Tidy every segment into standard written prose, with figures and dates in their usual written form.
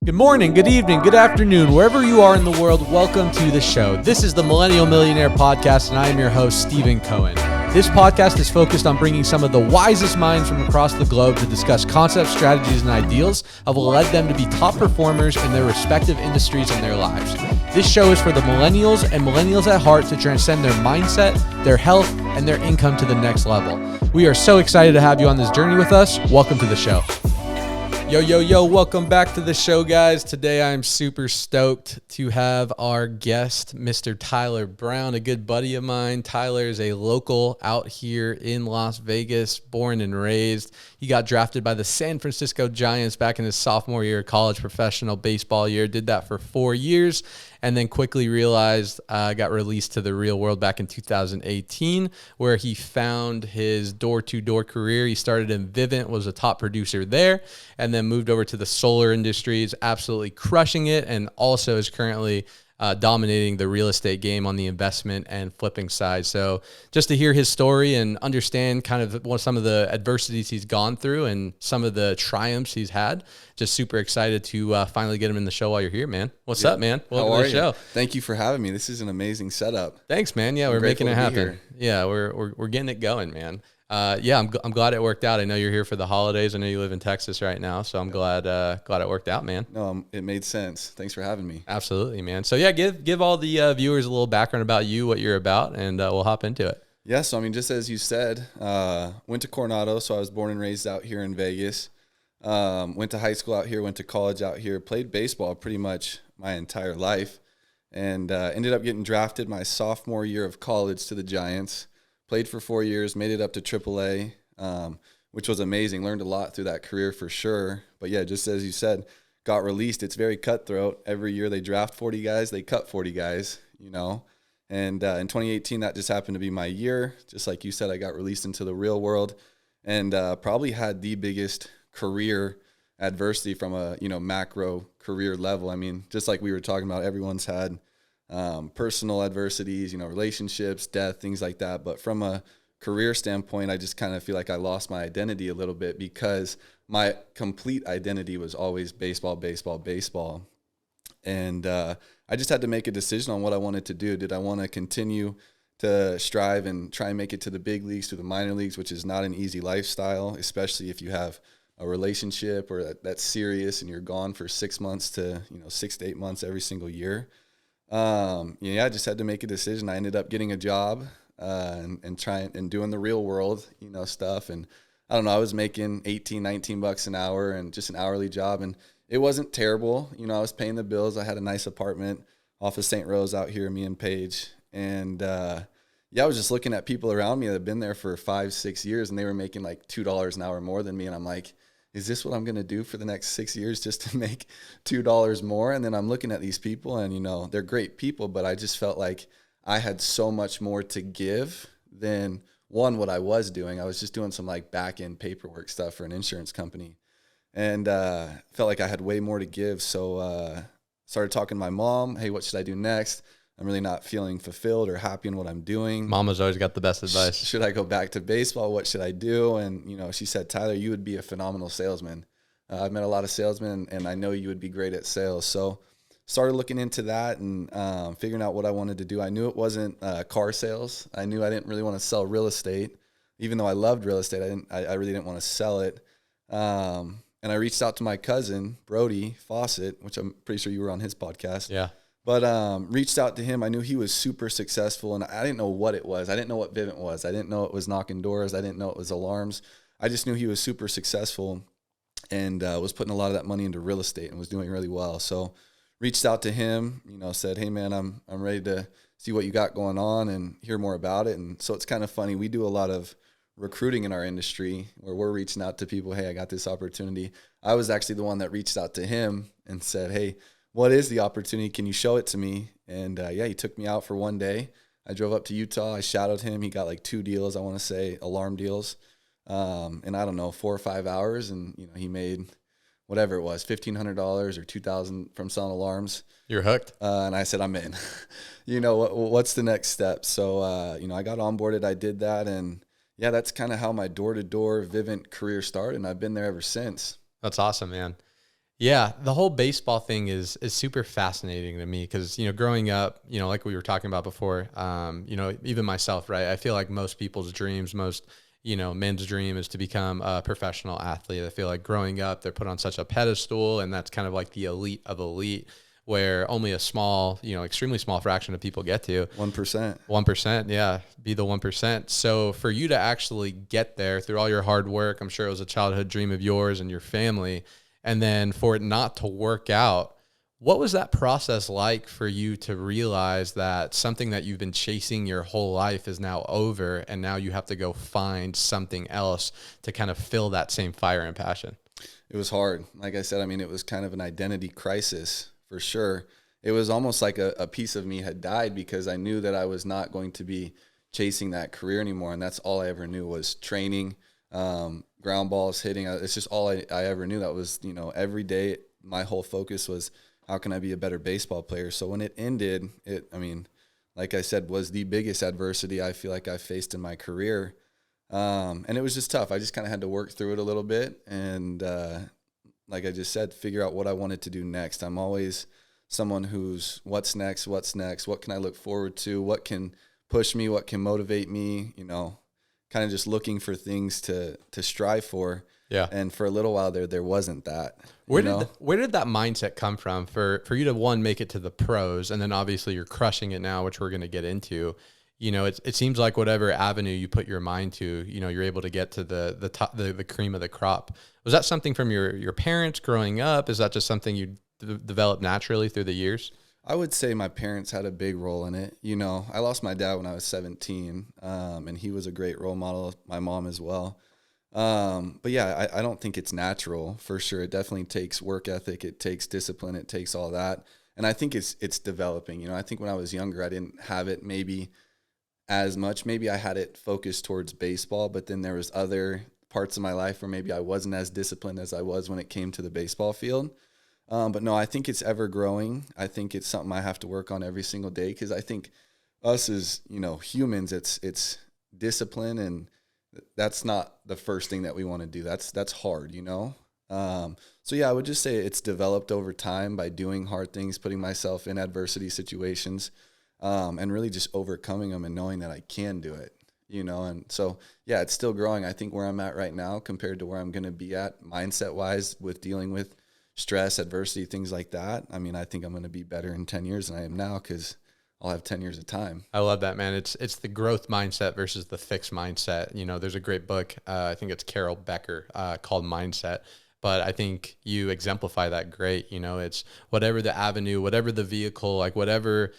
Good morning, good evening, good afternoon, wherever you are in the world, welcome to the show. This is the Millennial Millionaire Podcast, and I am your host, Stephen Cohen. This podcast is focused on bringing some of the wisest minds from across the globe to discuss concepts, strategies, and ideals that will lead them to be top performers in their respective industries and their lives. This show is for the millennials and millennials at heart to transcend their mindset, their health, and their income to the next level. We are so excited to have you on this journey with us. Welcome to the show. Yo, welcome back to the show, guys. Today I'm super stoked to have our guest, Mr. Tyler Brown, a good buddy of mine. Tyler is a local out here in Las Vegas, born and raised. He got drafted by the San Francisco Giants back in his sophomore year of college, professional baseball year, did that for 4 years, and then quickly realized got released to the real world back in 2018, where he found his door-to-door career. He started in Vivint, was a top producer there, and then moved over to the solar industry, is absolutely crushing it, and also is currently dominating the real estate game on the investment and flipping side. So just to hear his story and understand kind of what some of the adversities he's gone through and some of the triumphs he's had, just super excited to finally get him in the show while you're here, man. What's up, man? Welcome to the show. Thank you for having me. This is an amazing setup. Thanks, man. Yeah, we're making it happen. Yeah, we're getting it going, man. I'm glad it worked out. I know you're here for the holidays. I know you live in Texas right now, so I'm glad it worked out, man. No, it made sense. Thanks for having me. Absolutely, man. So yeah, give all the viewers a little background about you, what you're about, and we'll hop into it. Yeah, so I mean, just as you said, went to Coronado, so I was born and raised out here in Vegas. Went to high school out here, went to college out here, played baseball pretty much my entire life, and ended up getting drafted my sophomore year of college to the Giants. Played for 4 years, made it up to AAA, which was amazing. Learned a lot through that career for sure. But yeah, just as you said, got released. It's very cutthroat. Every year they draft 40 guys, they cut 40 guys, you know. And in 2018, that just happened to be my year. Just like you said, I got released into the real world and probably had the biggest career adversity from a, macro career level. I mean, just like we were talking about, everyone's had personal adversities, relationships, death, things like that. But from a career standpoint, I just kind of feel like I lost my identity a little bit because my complete identity was always baseball. And I just had to make a decision on what I wanted to do. Did I want to continue to strive and try and make it to the big leagues, to the minor leagues, which is not an easy lifestyle, especially if you have a relationship or that's serious and you're gone for 6 months to, 6 to 8 months every single year. I just had to make a decision. I ended up getting a job and trying and doing the real world, stuff. And I don't know, I was making $18-19 an hour and just an hourly job. And it wasn't terrible. I was paying the bills. I had a nice apartment off of St. Rose out here, me and Paige. And I was just looking at people around me that had been there for 5-6 years and they were making like $2 an hour more than me. And I'm like, is this what I'm going to do for the next 6 years just to make $2 more? And then I'm looking at these people and, they're great people, but I just felt like I had so much more to give than what I was doing. I was just doing some like back end paperwork stuff for an insurance company and felt like I had way more to give. So started talking to my mom. Hey, what should I do next? I'm really not feeling fulfilled or happy in what I'm doing. Mama's always got the best advice. Should I go back to baseball? What should I do? And, she said, Tyler, you would be a phenomenal salesman. I've met a lot of salesmen, and I know you would be great at sales. So started looking into that and figuring out what I wanted to do. I knew it wasn't car sales. I knew I didn't really want to sell real estate. Even though I loved real estate, I really didn't want to sell it. And I reached out to my cousin, Brody Fawcett, which I'm pretty sure you were on his podcast. Yeah. But reached out to him. I knew he was super successful, and I didn't know what it was. I didn't know what Vivint was. I didn't know it was knocking doors. I didn't know it was alarms. I just knew he was super successful and was putting a lot of that money into real estate and was doing really well. So reached out to him, said, hey, man, I'm ready to see what you got going on and hear more about it. And so it's kind of funny. We do a lot of recruiting in our industry where we're reaching out to people. Hey, I got this opportunity. I was actually the one that reached out to him and said, hey, what is the opportunity? Can you show it to me? And he took me out for one day. I drove up to Utah. I shadowed him. He got like 2 deals, I want to say, alarm deals. And I don't know, 4 or 5 hours. And, he made whatever it was, $1,500 or $2,000 from selling alarms. You're hooked. And I said, I'm in. What's the next step? So, I got onboarded. I did that. And that's kind of how my door-to-door Vivint career started. And I've been there ever since. That's awesome, man. Yeah, the whole baseball thing is super fascinating to me because, growing up, like we were talking about before, even myself, right? I feel like most people's dreams, men's dream is to become a professional athlete. I feel like growing up, they're put on such a pedestal, and that's kind of like the elite of elite, where only a small, extremely small fraction of people get to. 1%. 1%, yeah, be the 1%. So for you to actually get there through all your hard work, I'm sure it was a childhood dream of yours and your family, and then for it not to work out, what was that process like for you to realize that something that you've been chasing your whole life is now over, and now you have to go find something else to kind of fill that same fire and passion? It was hard. Like I said, I mean, it was kind of an identity crisis for sure. It was almost like a piece of me had died because I knew that I was not going to be chasing that career anymore. And that's all I ever knew was training, ground balls, hitting. It's just all I ever knew. That was, every day my whole focus was how can I be a better baseball player? So when it ended, like I said, was the biggest adversity I feel like I faced in my career. And it was just tough. I just kind of had to work through it a little bit. And like I just said, figure out what I wanted to do next. I'm always someone who's what's next? What can I look forward to? What can push me? What can motivate me? Kind of just looking for things to strive for. Yeah. And for a little while there wasn't that. Where did that mindset come from for you to, one, make it to the pros, and then obviously you're crushing it now, which we're going to get into. It seems like whatever avenue you put your mind to, you're able to get to the top, the cream of the crop. Was that something from your parents growing up? Is that just something you developed naturally through the years? I would say my parents had a big role in it. I lost my dad when I was 17, and he was a great role model. My mom as well. But yeah, I don't think it's natural for sure. It definitely takes work ethic. It takes discipline. It takes all that. And I think it's developing. I think when I was younger, I didn't have it maybe as much. Maybe I had it focused towards baseball, but then there was other parts of my life where maybe I wasn't as disciplined as I was when it came to the baseball field. But no, I think it's ever growing. I think it's something I have to work on every single day because I think us as, humans, it's discipline, and that's not the first thing that we want to do. That's hard, So yeah, I would just say it's developed over time by doing hard things, putting myself in adversity situations, and really just overcoming them and knowing that I can do it, and so, yeah, it's still growing. I think where I'm at right now compared to where I'm going to be at mindset wise with dealing with stress, adversity, things like that. I mean, I think I'm going to be better in 10 years than I am now because I'll have 10 years of time. I love that, man. It's the growth mindset versus the fixed mindset. There's a great book. I think it's Carol Becker called Mindset. But I think you exemplify that great. It's whatever the avenue, whatever the vehicle, like whatever,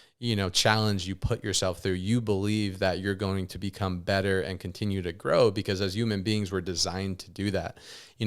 challenge you put yourself through, you believe that you're going to become better and continue to grow because as human beings, we're designed to do that.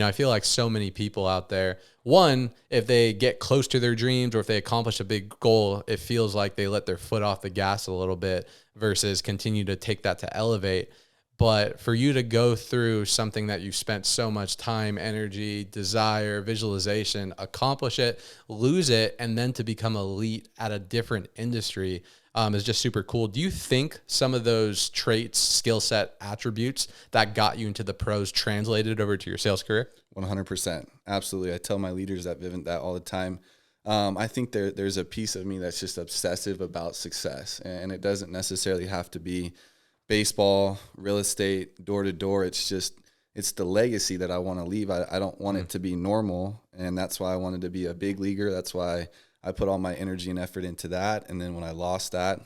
I feel like so many people out there, one, if they get close to their dreams or if they accomplish a big goal, it feels like they let their foot off the gas a little bit versus continue to take that to elevate. But for you to go through something that you've spent so much time, energy, desire, visualization, accomplish it, lose it, and then to become elite at a different industry is just super cool. Do you think some of those traits, skill set, attributes that got you into the pros translated over to your sales career? 100%. Absolutely. I tell my leaders at Vivint that all the time. I think there's a piece of me that's just obsessive about success, and it doesn't necessarily have to be baseball, real estate, door to door. It's the legacy that I want to leave. I don't want it to be normal. And that's why I wanted to be a big leaguer. That's why I put all my energy and effort into that. And then when I lost that,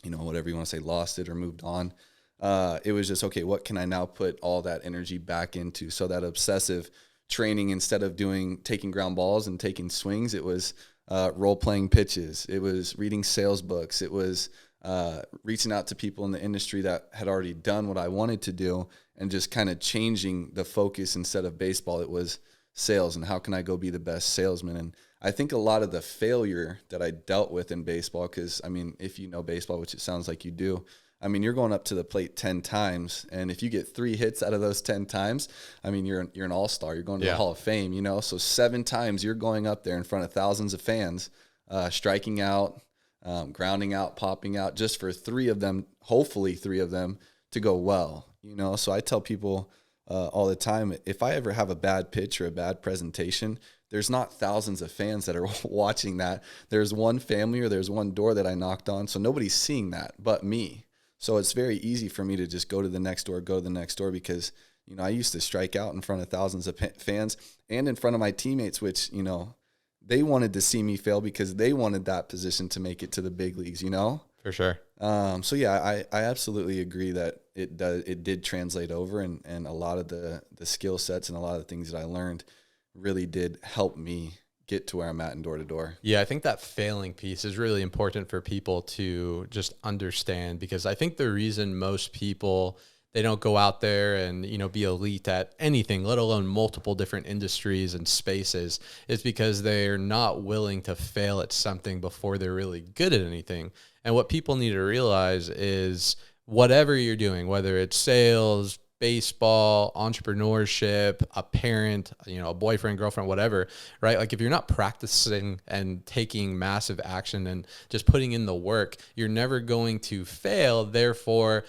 whatever you want to say, lost it or moved on, it was just, okay, what can I now put all that energy back into? So that obsessive training, instead of taking ground balls and taking swings, it was role-playing pitches. It was reading sales books. It was reaching out to people in the industry that had already done what I wanted to do and just kind of changing the focus. Instead of baseball, it was sales and how can I go be the best salesman. And I think a lot of the failure that I dealt with in baseball, because I mean, if you know baseball, which it sounds like you do, I mean, you're going up to the plate 10 times. And if you get 3 hits out of those 10 times, I mean, you're an all-star, you're going to the Hall of Fame, so 7 times you're going up there in front of thousands of fans, striking out, grounding out, popping out, just for 3 of them, hopefully 3 of them to go well, So I tell people all the time, if I ever have a bad pitch or a bad presentation, there's not thousands of fans that are watching that. There's one family or there's one door that I knocked on. So nobody's seeing that but me. So it's very easy for me to just go to the next door, because, you know, I used to strike out in front of thousands of fans and in front of my teammates, which, you know, they wanted to see me fail because they wanted that position to make it to the big leagues, you know? For sure. So yeah, I absolutely agree that it did translate over, and a lot of the skill sets and a lot of the things that I learned really did help me get to where I'm at in door to door. Yeah, I think that failing piece is really important for people to just understand, because I think the reason most people, they don't go out there and, you know, be elite at anything, let alone multiple different industries and spaces, is because they're not willing to fail at something before they're really good at anything. And what people need to realize is whatever you're doing, whether it's sales, baseball, entrepreneurship, a parent, you know, a boyfriend, girlfriend, whatever, right? Like if you're not practicing and taking massive action and just putting in the work, you're never going to fail. Therefore,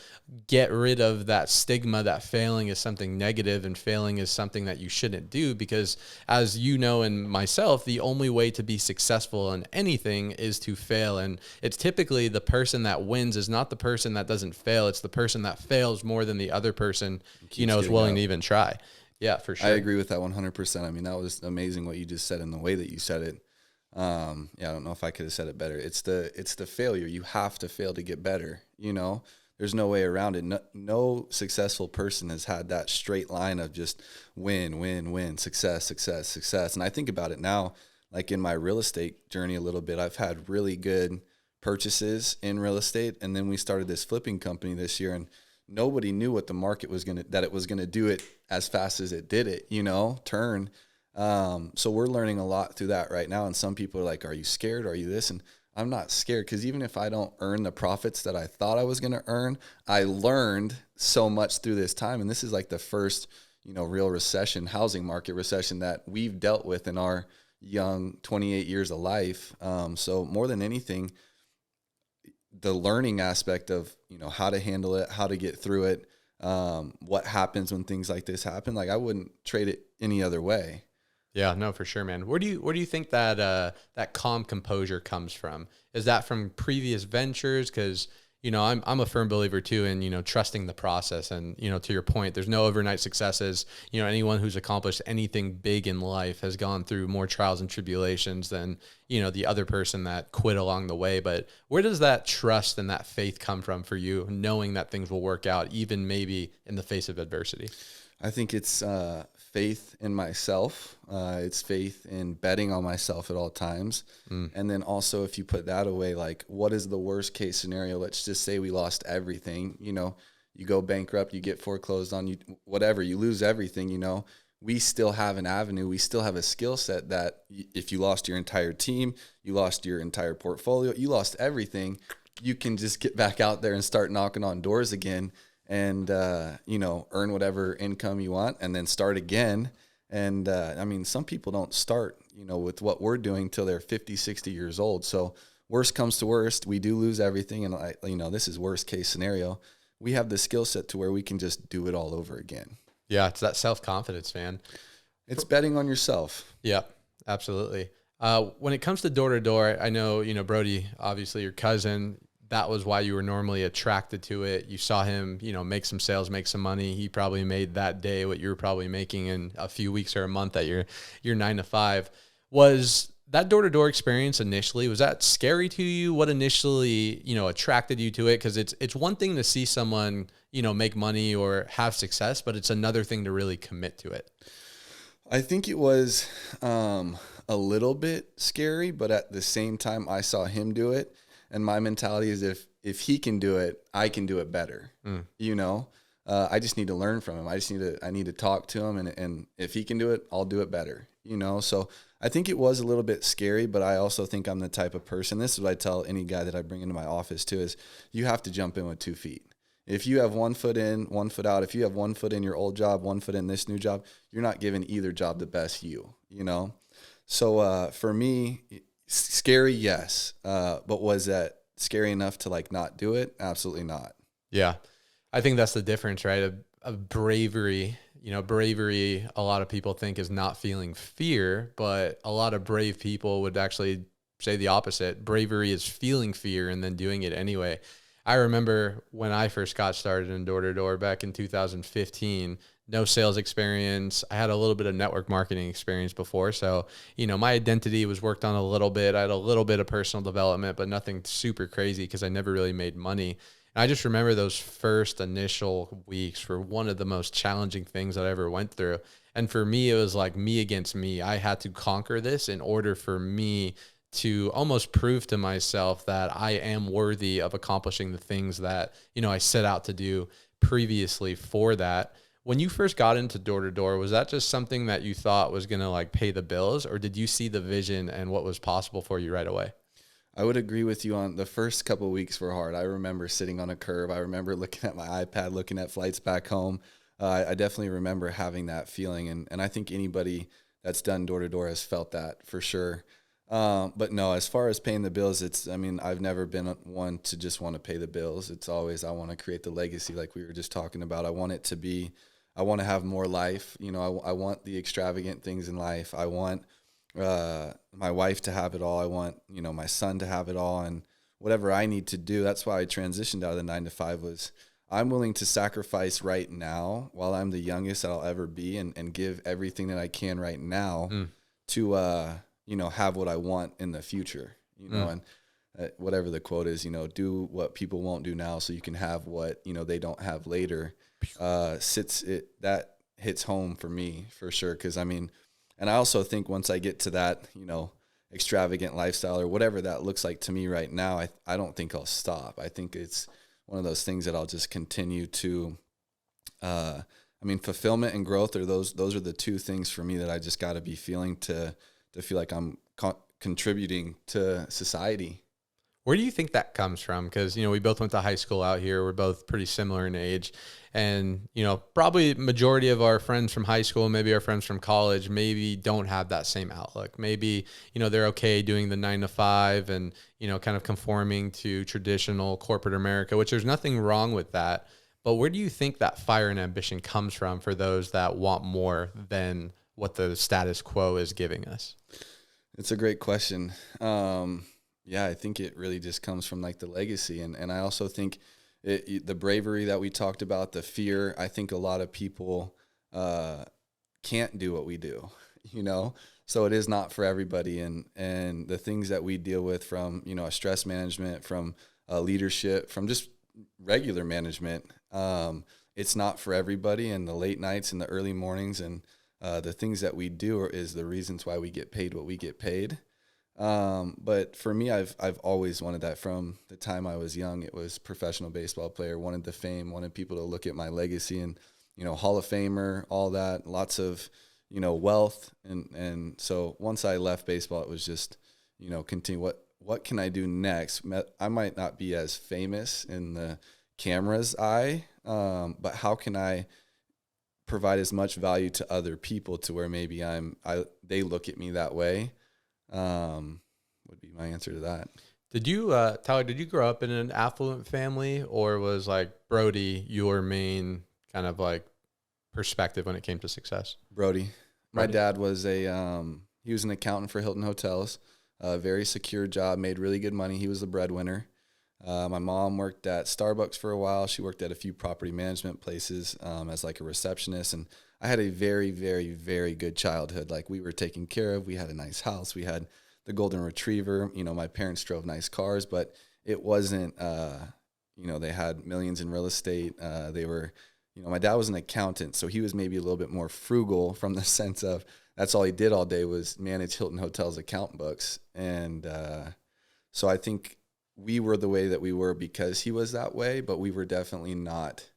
get rid of that stigma that failing is something negative and failing is something that you shouldn't do, because as you know, and myself, the only way to be successful in anything is to fail. And it's typically the person that wins is not the person that doesn't fail. It's the person that fails more than the other person, you know, is willing to even try. Yeah, for sure. I agree with that 100%. I mean, that was amazing what you just said and the way that you said it. Yeah, I don't know if I could have said it better. It's the failure. You have to fail to get better. You know, there's no way around it. No successful person has had that straight line of just win, success. And I think about it now, like in my real estate journey a little bit, I've had really good purchases in real estate. And then we started this flipping company this year, and nobody knew what the market was that it was going to do it as fast as it did it, you know, turn. So we're learning a lot through that right now. And some people are like, are you scared? Are you this? And I'm not scared, because even if I don't earn the profits that I thought I was going to earn, I learned so much through this time. And this is like the first, you know, real recession, housing market recession that we've dealt with in our young 28 years of life. So more than anything, the learning aspect of, you know, how to handle it, how to get through it, what happens when things like this happen. Like I wouldn't trade it any other way. Yeah, no, for sure, man. Where do you think that that calm composure comes from? Is that from previous ventures? Because, you know, I'm a firm believer too in, you know, trusting the process. And, you know, to your point, there's no overnight successes. You know, anyone who's accomplished anything big in life has gone through more trials and tribulations than, you know, the other person that quit along the way. But where does that trust and that faith come from for you, knowing that things will work out, even maybe in the face of adversity? I think it's faith in myself. It's faith in betting on myself at all times. And then also, if you put that away, like, what is the worst case scenario? Let's just say we lost everything. You know, you go bankrupt, you get foreclosed on, you whatever, you lose everything. You know, we still have an avenue. We still have a skill set that if you lost your entire team, you lost your entire portfolio, you lost everything, you can just get back out there and start knocking on doors again. And, you know, earn whatever income you want and then start again. And, I mean, some people don't start, you know, with what we're doing till they're 50, 60 years old. So worst comes to worst, we do lose everything. And, you know, this is worst case scenario. We have the skill set to where we can just do it all over again. Yeah, it's that self-confidence, man. It's betting on yourself. Yeah, absolutely. When it comes to door-to-door, I know, you know, Brody, obviously your cousin, that was why you were normally attracted to it. You saw him, you know, make some sales, make some money. He probably made that day what you were probably making in a few weeks or a month at your 9 to 5. Was that door-to-door experience initially, was that scary to you? What initially, you know, attracted you to it? Because it's one thing to see someone, you know, make money or have success, but it's another thing to really commit to it. I think it was a little bit scary, but at the same time, I saw him do it. And my mentality is if he can do it, I can do it better. You know, I just need to learn from him. I need to talk to him. And if he can do it, I'll do it better, you know? So I think it was a little bit scary, but I also think I'm the type of person, this is what I tell any guy that I bring into my office too, is you have to jump in with 2 feet. If you have 1 foot in, 1 foot out, if you have 1 foot in your old job, 1 foot in this new job, you're not giving either job the best you know? So for me, scary, yes. But was that scary enough to like not do it? Absolutely not. Yeah. I think that's the difference, right? Of bravery, bravery, a lot of people think is not feeling fear, but a lot of brave people would actually say the opposite. Bravery is feeling fear and then doing it anyway. I remember when I first got started in door-to-door back in 2015, no sales experience. I had a little bit of network marketing experience before. So, my identity was worked on a little bit. I had a little bit of personal development, but nothing super crazy because I never really made money. And I just remember those first initial weeks were one of the most challenging things that I ever went through. And for me, it was like me against me. I had to conquer this in order for me to almost prove to myself that I am worthy of accomplishing the things that, I set out to do previously for that. When you first got into door-to-door, was that just something that you thought was going to like pay the bills, or did you see the vision and what was possible for you right away? I would agree with you on the first couple of weeks were hard. I remember sitting on a curb. I remember looking at my iPad, looking at flights back home. I definitely remember having that feeling. And I think anybody that's done door-to-door has felt that for sure. But no, as far as paying the bills, I've never been one to just want to pay the bills. It's always, I want to create the legacy like we were just talking about. I want to have more life. I want the extravagant things in life. I want my wife to have it all. I want, my son to have it all, and whatever I need to do. That's why I transitioned out of the 9-to-5 was I'm willing to sacrifice right now while I'm the youngest that I'll ever be and give everything that I can right now to, have what I want in the future, and whatever the quote is, do what people won't do now so you can have what, they don't have later, that hits home for me for sure. Cause and I also think once I get to that, extravagant lifestyle or whatever that looks like to me right now, I don't think I'll stop. I think it's one of those things that I'll just continue to, fulfillment and growth are those are the two things for me that I just got to be feeling to feel like I'm contributing to society. Where do you think that comes from? Because, we both went to high school out here. We're both pretty similar in age. And, probably majority of our friends from high school, maybe our friends from college, maybe don't have that same outlook. Maybe, they're okay doing the 9-to-5 and, kind of conforming to traditional corporate America, which there's nothing wrong with that. But where do you think that fire and ambition comes from for those that want more than what the status quo is giving us? It's a great question. Yeah, I think it really just comes from like the legacy. And I also think the bravery that we talked about, the fear, I think a lot of people can't do what we do, so it is not for everybody. And the things that we deal with from, a stress management, from leadership, from just regular management, it's not for everybody. And the late nights and the early mornings and the things that we do is the reasons why we get paid what we get paid. But for me, I've always wanted that from the time I was young. It was professional baseball player, wanted the fame, wanted people to look at my legacy and, Hall of Famer, all that, lots of, wealth. And so once I left baseball, it was just, continue. What can I do next? I might not be as famous in the camera's eye, but how can I provide as much value to other people to where maybe they look at me that way? Would be my answer to that. Did you, Tyler, did you grow up in an affluent family, or was like Brody your main kind of like perspective when it came to success? Brody. My dad was he was an accountant for Hilton Hotels, a very secure job, made really good money. He was the breadwinner. My mom worked at Starbucks for a while. She worked at a few property management places as like a receptionist. And I had a very, very, very good childhood. Like, we were taken care of. We had a nice house. We had the golden retriever. My parents drove nice cars, but it wasn't, they had millions in real estate. They were, my dad was an accountant, so he was maybe a little bit more frugal from the sense of that's all he did all day was manage Hilton Hotels account books. And so I think we were the way that we were because he was that way, but we were definitely not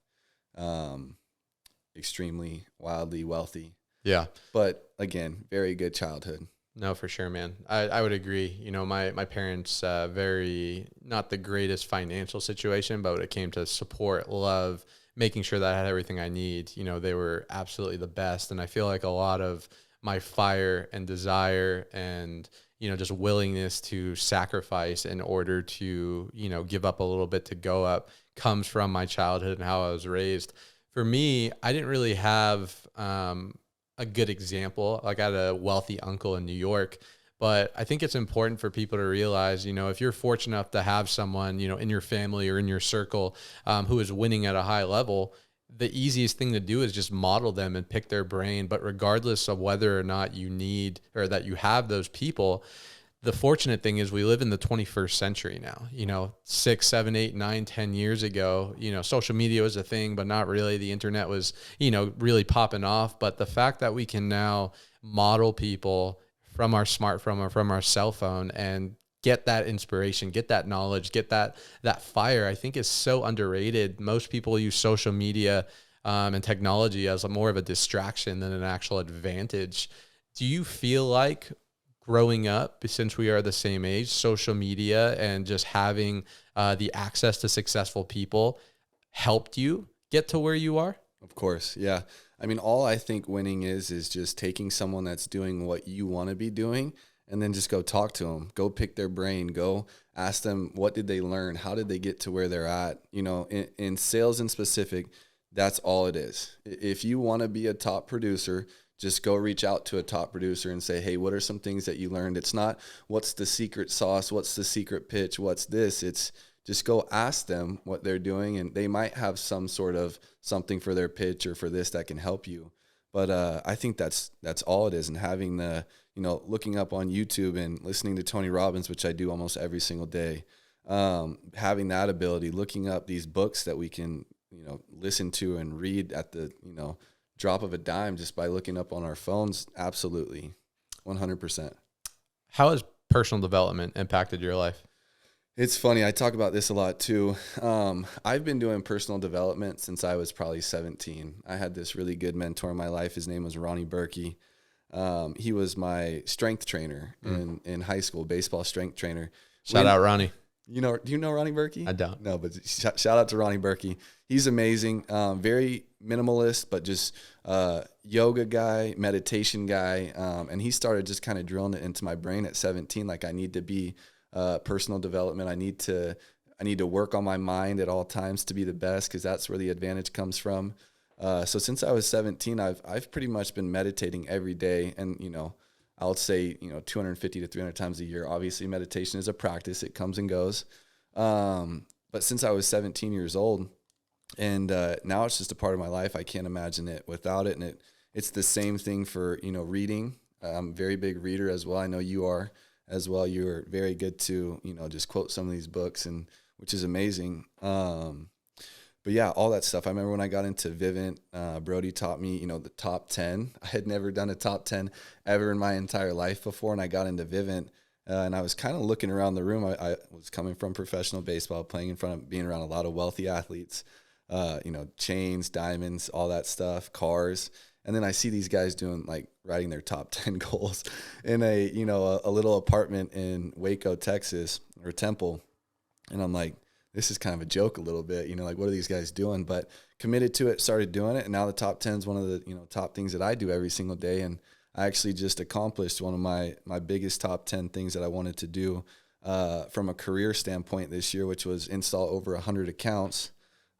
extremely wildly wealthy. Yeah. But again, very good childhood. No, for sure, man. I would agree. My parents, very, not the greatest financial situation, but when it came to support, love, making sure that I had everything I need, they were absolutely the best. And I feel like a lot of my fire and desire and, just willingness to sacrifice in order to, give up a little bit to go up comes from my childhood and how I was raised. For me, I didn't really have a good example. Like I had a wealthy uncle in New York, but I think it's important for people to realize, if you're fortunate enough to have someone, in your family or in your circle who is winning at a high level, the easiest thing to do is just model them and pick their brain. But regardless of whether or not you need or that you have those people, the fortunate thing is we live in the 21st century now. 6, 7, 8, 9, 10 years ago, social media was a thing, but not really. The internet was, really popping off. But the fact that we can now model people from our smartphone or from our cell phone and get that inspiration, get that knowledge, get that fire, I think is so underrated. Most people use social media and technology as more of a distraction than an actual advantage. Do you feel like growing up, since we are the same age, social media and just having the access to successful people helped you get to where you are? Of course. Yeah. I mean, all I think winning is just taking someone that's doing what you want to be doing and then just go talk to them, go pick their brain, go ask them, what did they learn? How did they get to where they're at? In sales in specific, that's all it is. If you want to be a top producer, just go reach out to a top producer and say, hey, what are some things that you learned? It's not what's the secret sauce, what's the secret pitch, what's this? It's just go ask them what they're doing, and they might have some sort of something for their pitch or for this that can help you. But I think that's all it is. And having looking up on YouTube and listening to Tony Robbins, which I do almost every single day, having that ability, looking up these books that we can, listen to and read at the, drop of a dime just by looking up on our phones. Absolutely. 100%. How has personal development impacted your life? It's funny. I talk about this a lot too. I've been doing personal development since I was probably 17. I had this really good mentor in my life. His name was Ronnie Berkey. He was my strength trainer in high school, baseball strength trainer. Shout out Ronnie. Do you know Ronnie Berkey? I don't. No, but shout out to Ronnie Berkey. He's amazing. Very minimalist, but just yoga guy, meditation guy. And he started just kind of drilling it into my brain at 17. Like I need to be personal development. I need to work on my mind at all times to be the best, because that's where the advantage comes from. So since I was 17, I've pretty much been meditating every day, and I would say 250 to 300 times a year. Obviously, meditation is a practice; it comes and goes. But since I was 17 years old, and now it's just a part of my life. I can't imagine it without it. And it's the same thing for reading. I'm a very big reader as well. I know you are as well. You're very good to just quote some of these books, and which is amazing. But yeah, all that stuff. I remember when I got into Vivint, Brody taught me, the top 10. I had never done a top 10 ever in my entire life before. And I got into Vivint, and I was kind of looking around the room. I was coming from professional baseball, playing in front of, being around a lot of wealthy athletes, chains, diamonds, all that stuff, cars. And then I see these guys writing their top 10 goals in a little apartment in Waco, Texas, or Temple. And I'm like, this is kind of a joke a little bit, what are these guys doing? But committed to it, started doing it. And now the top 10 is one of the, top things that I do every single day. And I actually just accomplished one of my biggest top 10 things that I wanted to do from a career standpoint this year, which was install over 100 accounts,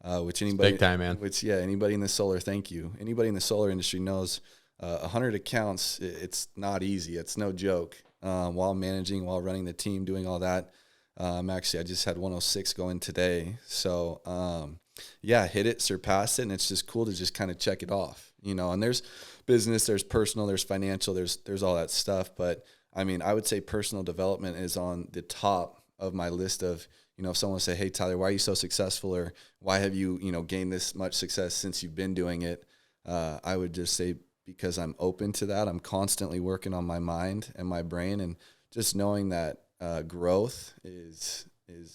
which anybody, big time, man. Which, yeah, anybody in the solar, thank you. Anybody in the solar industry knows 100 accounts, it's not easy. It's no joke. While managing, while running the team, doing all that. Actually, I just had 106 going today. So, hit it, surpassed it. And it's just cool to just kind of check it off, and there's business, there's personal, there's financial, there's all that stuff. But I mean, I would say personal development is on the top of my list of, if someone say, hey, Tyler, why are you so successful? Or why have you, gained this much success since you've been doing it? I would just say, because I'm open to that. I'm constantly working on my mind and my brain, and just knowing that growth is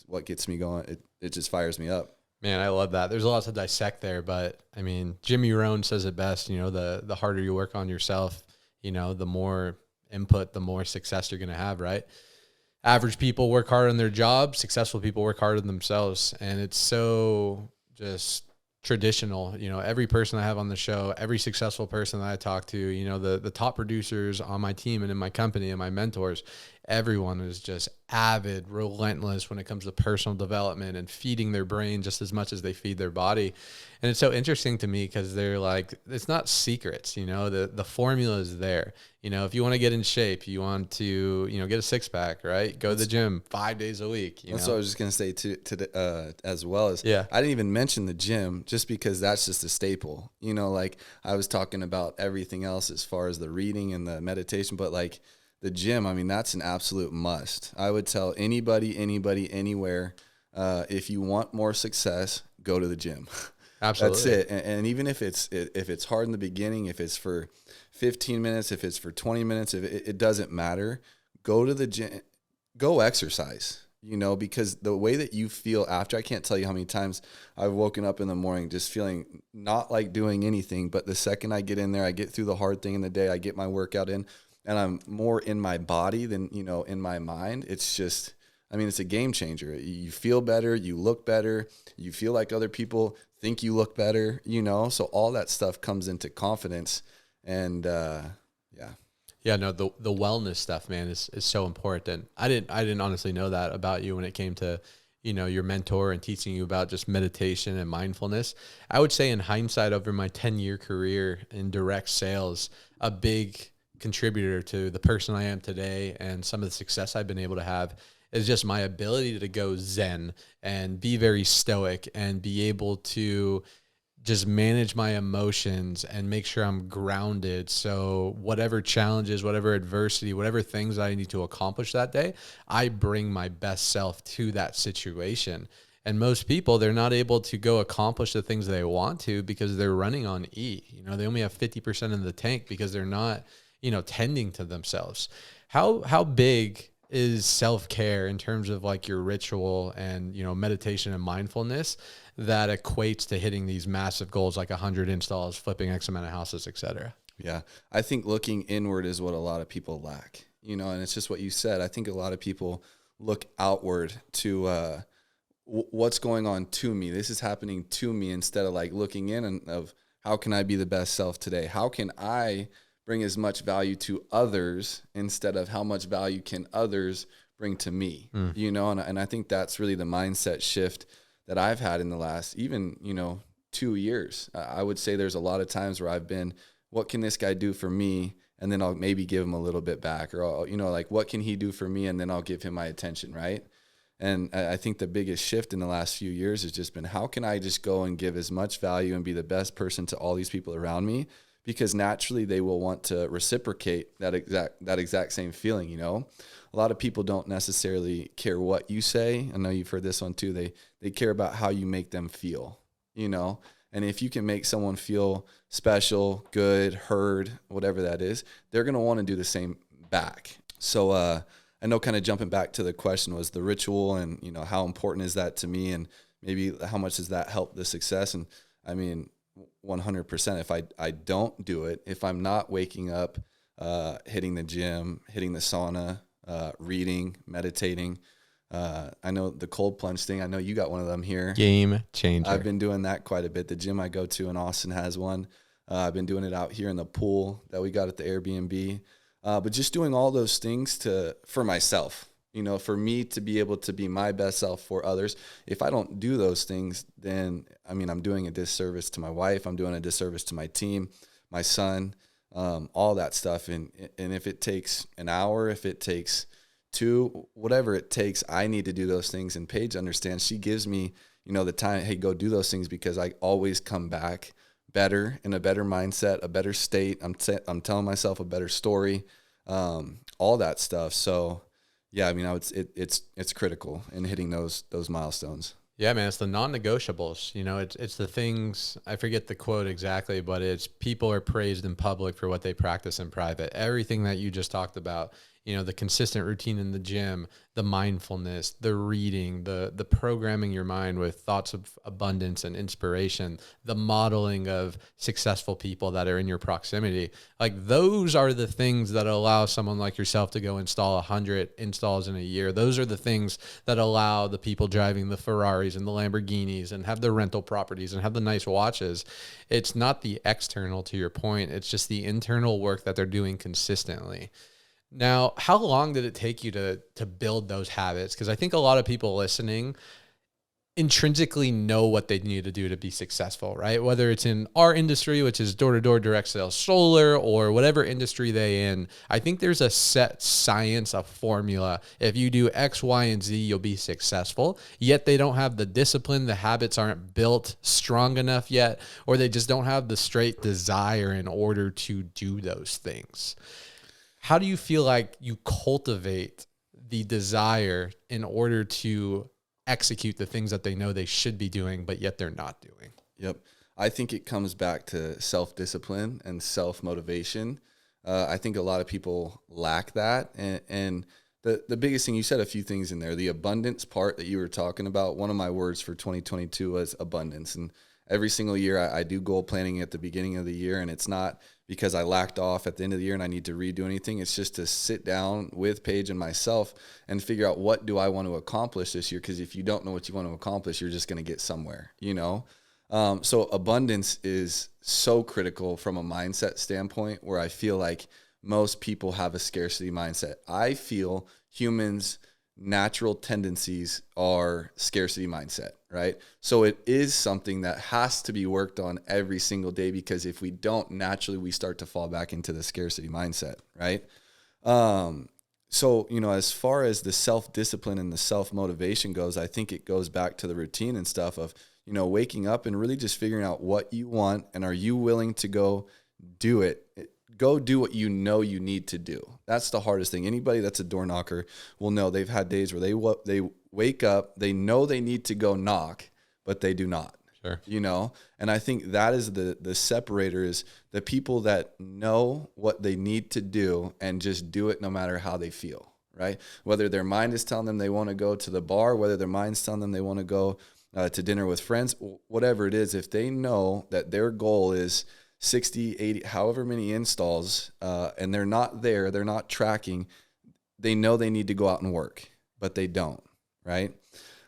what gets me going. It just fires me up. Man, I love that. There's a lot to dissect there, but I mean, Jimmy Rohn says it best, the harder you work on yourself, the more input, the more success you're going to have, right? Average people work hard on their job. Successful people work hard on themselves. And it's so just traditional. Every person I have on the show, every successful person that I talk to, the top producers on my team and in my company and my mentors, everyone is just avid, relentless when it comes to personal development and feeding their brain just as much as they feed their body. And it's so interesting to me because they're like, it's not secrets, the formula is there. If you want to get in shape, you want to, get a six pack, right? Go to the gym 5 days a week. That's what I was just going to say as well as, I didn't even mention the gym just because that's just a staple, like I was talking about everything else as far as the reading and the meditation, but like the gym, I mean, that's an absolute must. I would tell anybody, anywhere, if you want more success, go to the gym. Absolutely. That's it. And even if it's hard in the beginning, if it's for 15 minutes, if it's for 20 minutes, if it doesn't matter, go to the gym, go exercise, because the way that you feel after, I can't tell you how many times I've woken up in the morning just feeling not like doing anything. But the second I get in there, I get through the hard thing in the day, I get my workout in, and I'm more in my body than, in my mind. It's just, it's a game changer. You feel better, you look better, you feel like other people think you look better, so all that stuff comes into confidence. And no, the wellness stuff, man, is so important. I didn't honestly know that about you when it came to, your mentor and teaching you about just meditation and mindfulness. I would say in hindsight, over my 10-year career in direct sales, a big contributor to the person I am today and some of the success I've been able to have is just my ability to go zen and be very stoic and be able to just manage my emotions and make sure I'm grounded. So whatever challenges, whatever adversity, whatever things I need to accomplish that day, I bring my best self to that situation. And most people, they're not able to go accomplish the things they want to because they're running on E. They only have 50% in the tank because they're not, tending to themselves. How big is self-care in terms of like your ritual and, meditation and mindfulness that equates to hitting these massive goals, like 100 installs, flipping X amount of houses, et cetera? Yeah. I think looking inward is what a lot of people lack, and it's just what you said. I think a lot of people look outward to, what's going on to me. This is happening to me, instead of like looking in and of how can I be the best self today? How can I bring as much value to others instead of how much value can others bring to me, and I think that's really the mindset shift that I've had in the last, even, 2 years. I would say there's a lot of times where I've been, what can this guy do for me? And then I'll maybe give him a little bit back, or I'll, like, what can he do for me? And then I'll give him my attention. Right. And I think the biggest shift in the last few years has just been, how can I just go and give as much value and be the best person to all these people around me? Because naturally they will want to reciprocate that exact same feeling. A lot of people don't necessarily care what you say. I know you've heard this one too. They care about how you make them feel, and if you can make someone feel special, good, heard, whatever that is, they're going to want to do the same back. So, I know, kind of jumping back to the question was the ritual and, how important is that to me, and maybe how much does that help the success? And 100%. If I don't do it, if I'm not waking up, hitting the gym, hitting the sauna, reading, meditating, I know the cold plunge thing, I know you got one of them here. Game changer. I've been doing that quite a bit. The gym I go to in Austin has one. I've been doing it out here in the pool that we got at the Airbnb. But just doing all those things for myself, for me to be able to be my best self for others. If I don't do those things, then, I'm doing a disservice to my wife. I'm doing a disservice to my team, my son, all that stuff. And if it takes an hour, if it takes 2, whatever it takes, I need to do those things. And Paige understands. She gives me, the time, hey, go do those things, because I always come back better, in a better mindset, a better state. I'm telling myself a better story, all that stuff. So yeah, it's critical in hitting those milestones. Yeah, man, it's the non-negotiables. It's the things, I forget the quote exactly, but it's people are praised in public for what they practice in private. Everything that you just talked about, the consistent routine in the gym, the mindfulness, the reading, the programming your mind with thoughts of abundance and inspiration, the modeling of successful people that are in your proximity. Like, those are the things that allow someone like yourself to go install 100 installs in a year. Those are the things that allow the people driving the Ferraris and the Lamborghinis and have the rental properties and have the nice watches. It's not the external, to your point. It's just the internal work that they're doing consistently. Now, how long did it take you to build those habits? Because I think a lot of people listening intrinsically know what they need to do to be successful, right? Whether it's in our industry, which is door-to-door direct sales solar, or whatever industry they in, I think there's a set science, a formula. If you do X, Y, and Z, you'll be successful. Yet they don't have the discipline, the habits aren't built strong enough yet, or they just don't have the straight desire in order to do those things. How do you feel like you cultivate the desire in order to execute the things that they know they should be doing, but yet they're not doing? Yep. I think it comes back to self-discipline and self-motivation. I think a lot of people lack that. And the biggest thing, you said a few things in there, the abundance part that you were talking about. One of my words for 2022 was abundance. And every single year I do goal planning at the beginning of the year, and it's not because I lacked off at the end of the year and I need to redo anything. It's just to sit down with Paige and myself and figure out, what do I want to accomplish this year? Because if you don't know what you want to accomplish, you're just going to get somewhere, you know? So abundance is so critical from a mindset standpoint, where I feel like most people have a scarcity mindset. I feel humans' natural tendencies are scarcity mindset, right? So it is something that has to be worked on every single day, because if we don't, naturally we start to fall back into the scarcity mindset, right? So, you know, as far as the self-discipline and the self-motivation goes, I think it goes back to the routine and stuff of, you know, waking up and really just figuring out what you want, and are you willing to go do it? Go do what you know you need to do. That's the hardest thing. Anybody that's a door knocker will know they've had days where they wake up, they know they need to go knock, but they do not. Sure. You know, and I think that is the separator, is the people that know what they need to do and just do it no matter how they feel, right? Whether their mind is telling them they want to go to the bar, whether their mind's telling them they want to go to dinner with friends, whatever it is, if they know that their goal is 60, 80, however many installs, and they're not there, they're not tracking, they know they need to go out and work, but they don't, right?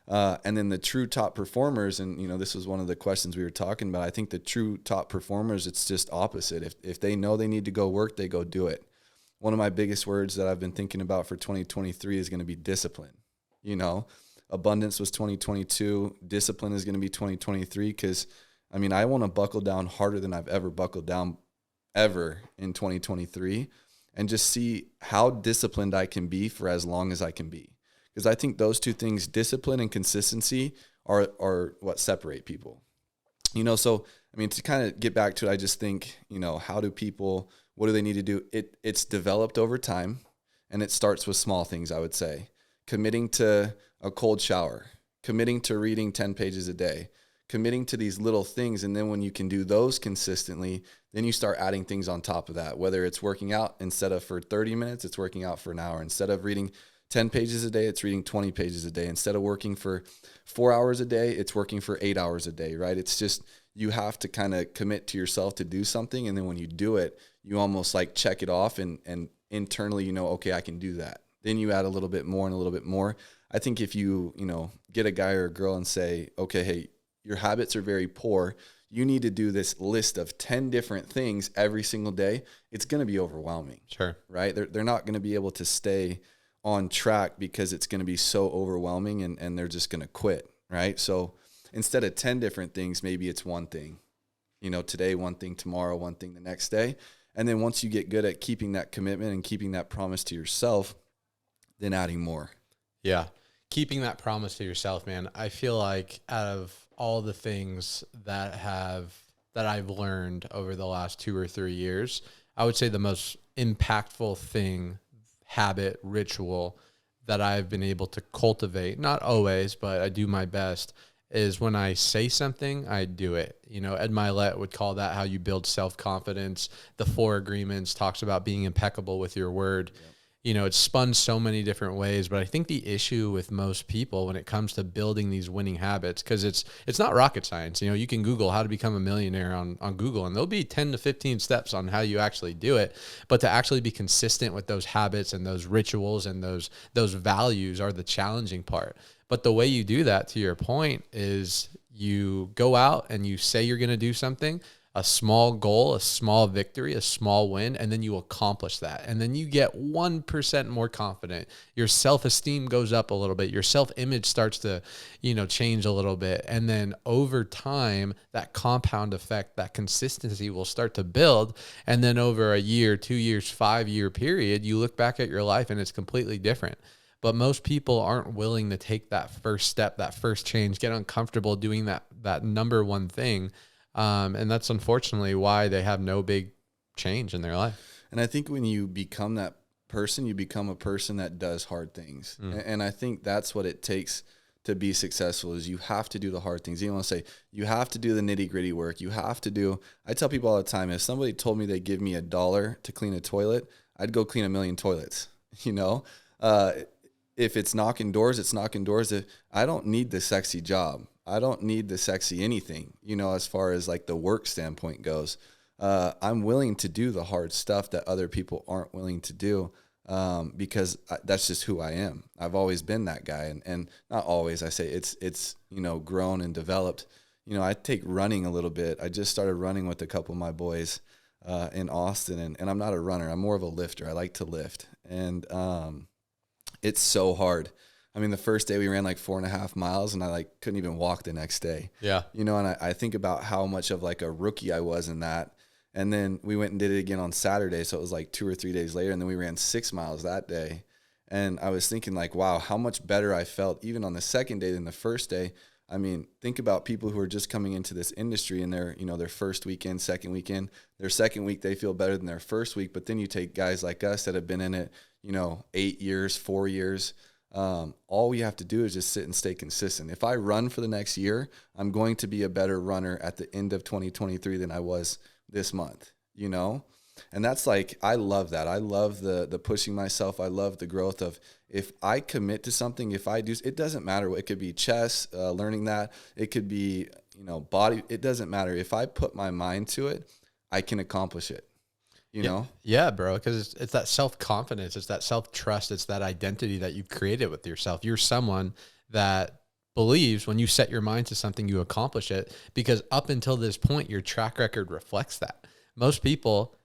And then the true top performers, and you know, this was one of the questions we were talking about, I think the true top performers, it's just opposite. If they know they need to go work, they go do it. One of my biggest words that I've been thinking about for 2023 is going to be discipline. You know, abundance was 2022, discipline is going to be 2023, because I mean, I want to buckle down harder than I've ever buckled down ever in 2023, and just see how disciplined I can be for as long as I can be. Because I think those two things, discipline and consistency, are what separate people. You know, so, I mean, to kind of get back to it, I just think, you know, what do they need to do? It's developed over time, and it starts with small things, I would say. Committing to a cold shower, committing to reading 10 pages a day, committing to these little things. And then when you can do those consistently, then you start adding things on top of that, whether it's working out, instead of for 30 minutes, it's working out for an hour. Instead of reading 10 pages a day, it's reading 20 pages a day. Instead of working for 4 hours a day, it's working for 8 hours a day, right? It's just, you have to kind of commit to yourself to do something. And then when you do it, you almost like check it off, and internally, you know, okay, I can do that. Then you add a little bit more and a little bit more. I think if you know, get a guy or a girl and say, okay, hey, your habits are very poor, you need to do this list of 10 different things every single day, it's going to be overwhelming. Sure. Right? They're not going to be able to stay on track, because it's going to be so overwhelming, and they're just going to quit. Right? So instead of 10 different things, maybe it's one thing. You know, today, one thing, tomorrow, one thing the next day. And then once you get good at keeping that commitment and keeping that promise to yourself, then adding more. Yeah. Keeping that promise to yourself, man. I feel like out of all the things that I've learned over the last 2 or 3 years, I would say the most impactful thing, habit, ritual that I've been able to cultivate, not always, but I do my best, is when I say something, I do it. You know, Ed Milet would call that how you build self-confidence. The 4 Agreements talks about being impeccable with your word. Yeah. You know, it's spun so many different ways, but I think the issue with most people when it comes to building these winning habits, because it's not rocket science. You know, you can Google how to become a millionaire on Google, and there'll be 10 to 15 steps on how you actually do it. But to actually be consistent with those habits and those rituals and those values are the challenging part. But the way you do that, to your point, is you go out and you say you're going to do something. a small goal, a small victory, a small win, and then you accomplish that. And then you get 1% more confident. Your self-esteem goes up a little bit. Your self-image starts to, change a little bit. And then over time, that compound effect, that consistency will start to build. And then over a year, 2 years, 5-year period, you look back at your life and it's completely different. But most people aren't willing to take that first step, that first change, get uncomfortable doing that number one thing. And that's unfortunately why they have no big change in their life. And I think when you become that person, you become a person that does hard things. And I think that's what it takes to be successful is you have to do the hard things. You want to say you have to do the nitty gritty work. You have to do, I tell people all the time, if somebody told me they'd give me $1 to clean a toilet, I'd go clean 1 million toilets, if it's knocking doors, it's knocking doors. I don't need the sexy job. I don't need the sexy anything, as far as like the work standpoint goes. I'm willing to do the hard stuff that other people aren't willing to do because that's just who I am. I've always been that guy. And not always, I say it's grown and developed. I take running a little bit. I just started running with a couple of my boys in Austin. And I'm not a runner. I'm more of a lifter. I like to lift. And it's so hard. I mean, the first day we ran like 4.5 miles and I couldn't even walk the next day. Yeah. And I think about how much of like a rookie I was in that. And then we went and did it again on Saturday. So it was like 2 or 3 days later. And then we ran 6 miles that day. And I was thinking like, wow, how much better I felt even on the second day than the first day. I mean, think about people who are just coming into this industry and they're, their first weekend, second weekend, their second week, they feel better than their first week. But then you take guys like us that have been in it, 8 years, 4 years. All we have to do is just sit and stay consistent. If I run for the next year, I'm going to be a better runner at the end of 2023 than I was this month, And that's like, I love that. I love the pushing myself. I love the growth of if I commit to something, if I do, it doesn't matter what, it could be chess, learning that, it could be, body, it doesn't matter. If I put my mind to it, I can accomplish it. Yeah, bro, because it's that self-confidence, it's that self-trust, it's that identity that you've created with yourself. You're someone that believes when you set your mind to something, you accomplish it, because up until this point, your track record reflects that. Most people,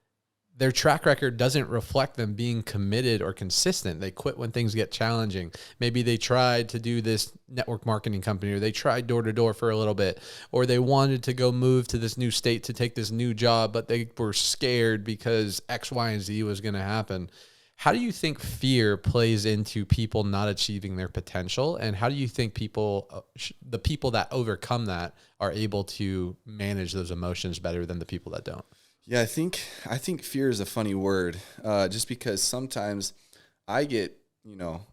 their track record doesn't reflect them being committed or consistent. They quit when things get challenging. Maybe they tried to do this network marketing company, or they tried door to door for a little bit, or they wanted to go move to this new state to take this new job, but they were scared because X, Y, and Z was going to happen. How do you think fear plays into people not achieving their potential? And how do you think the people that overcome that are able to manage those emotions better than the people that don't? Yeah, I think fear is a funny word, just because sometimes I get,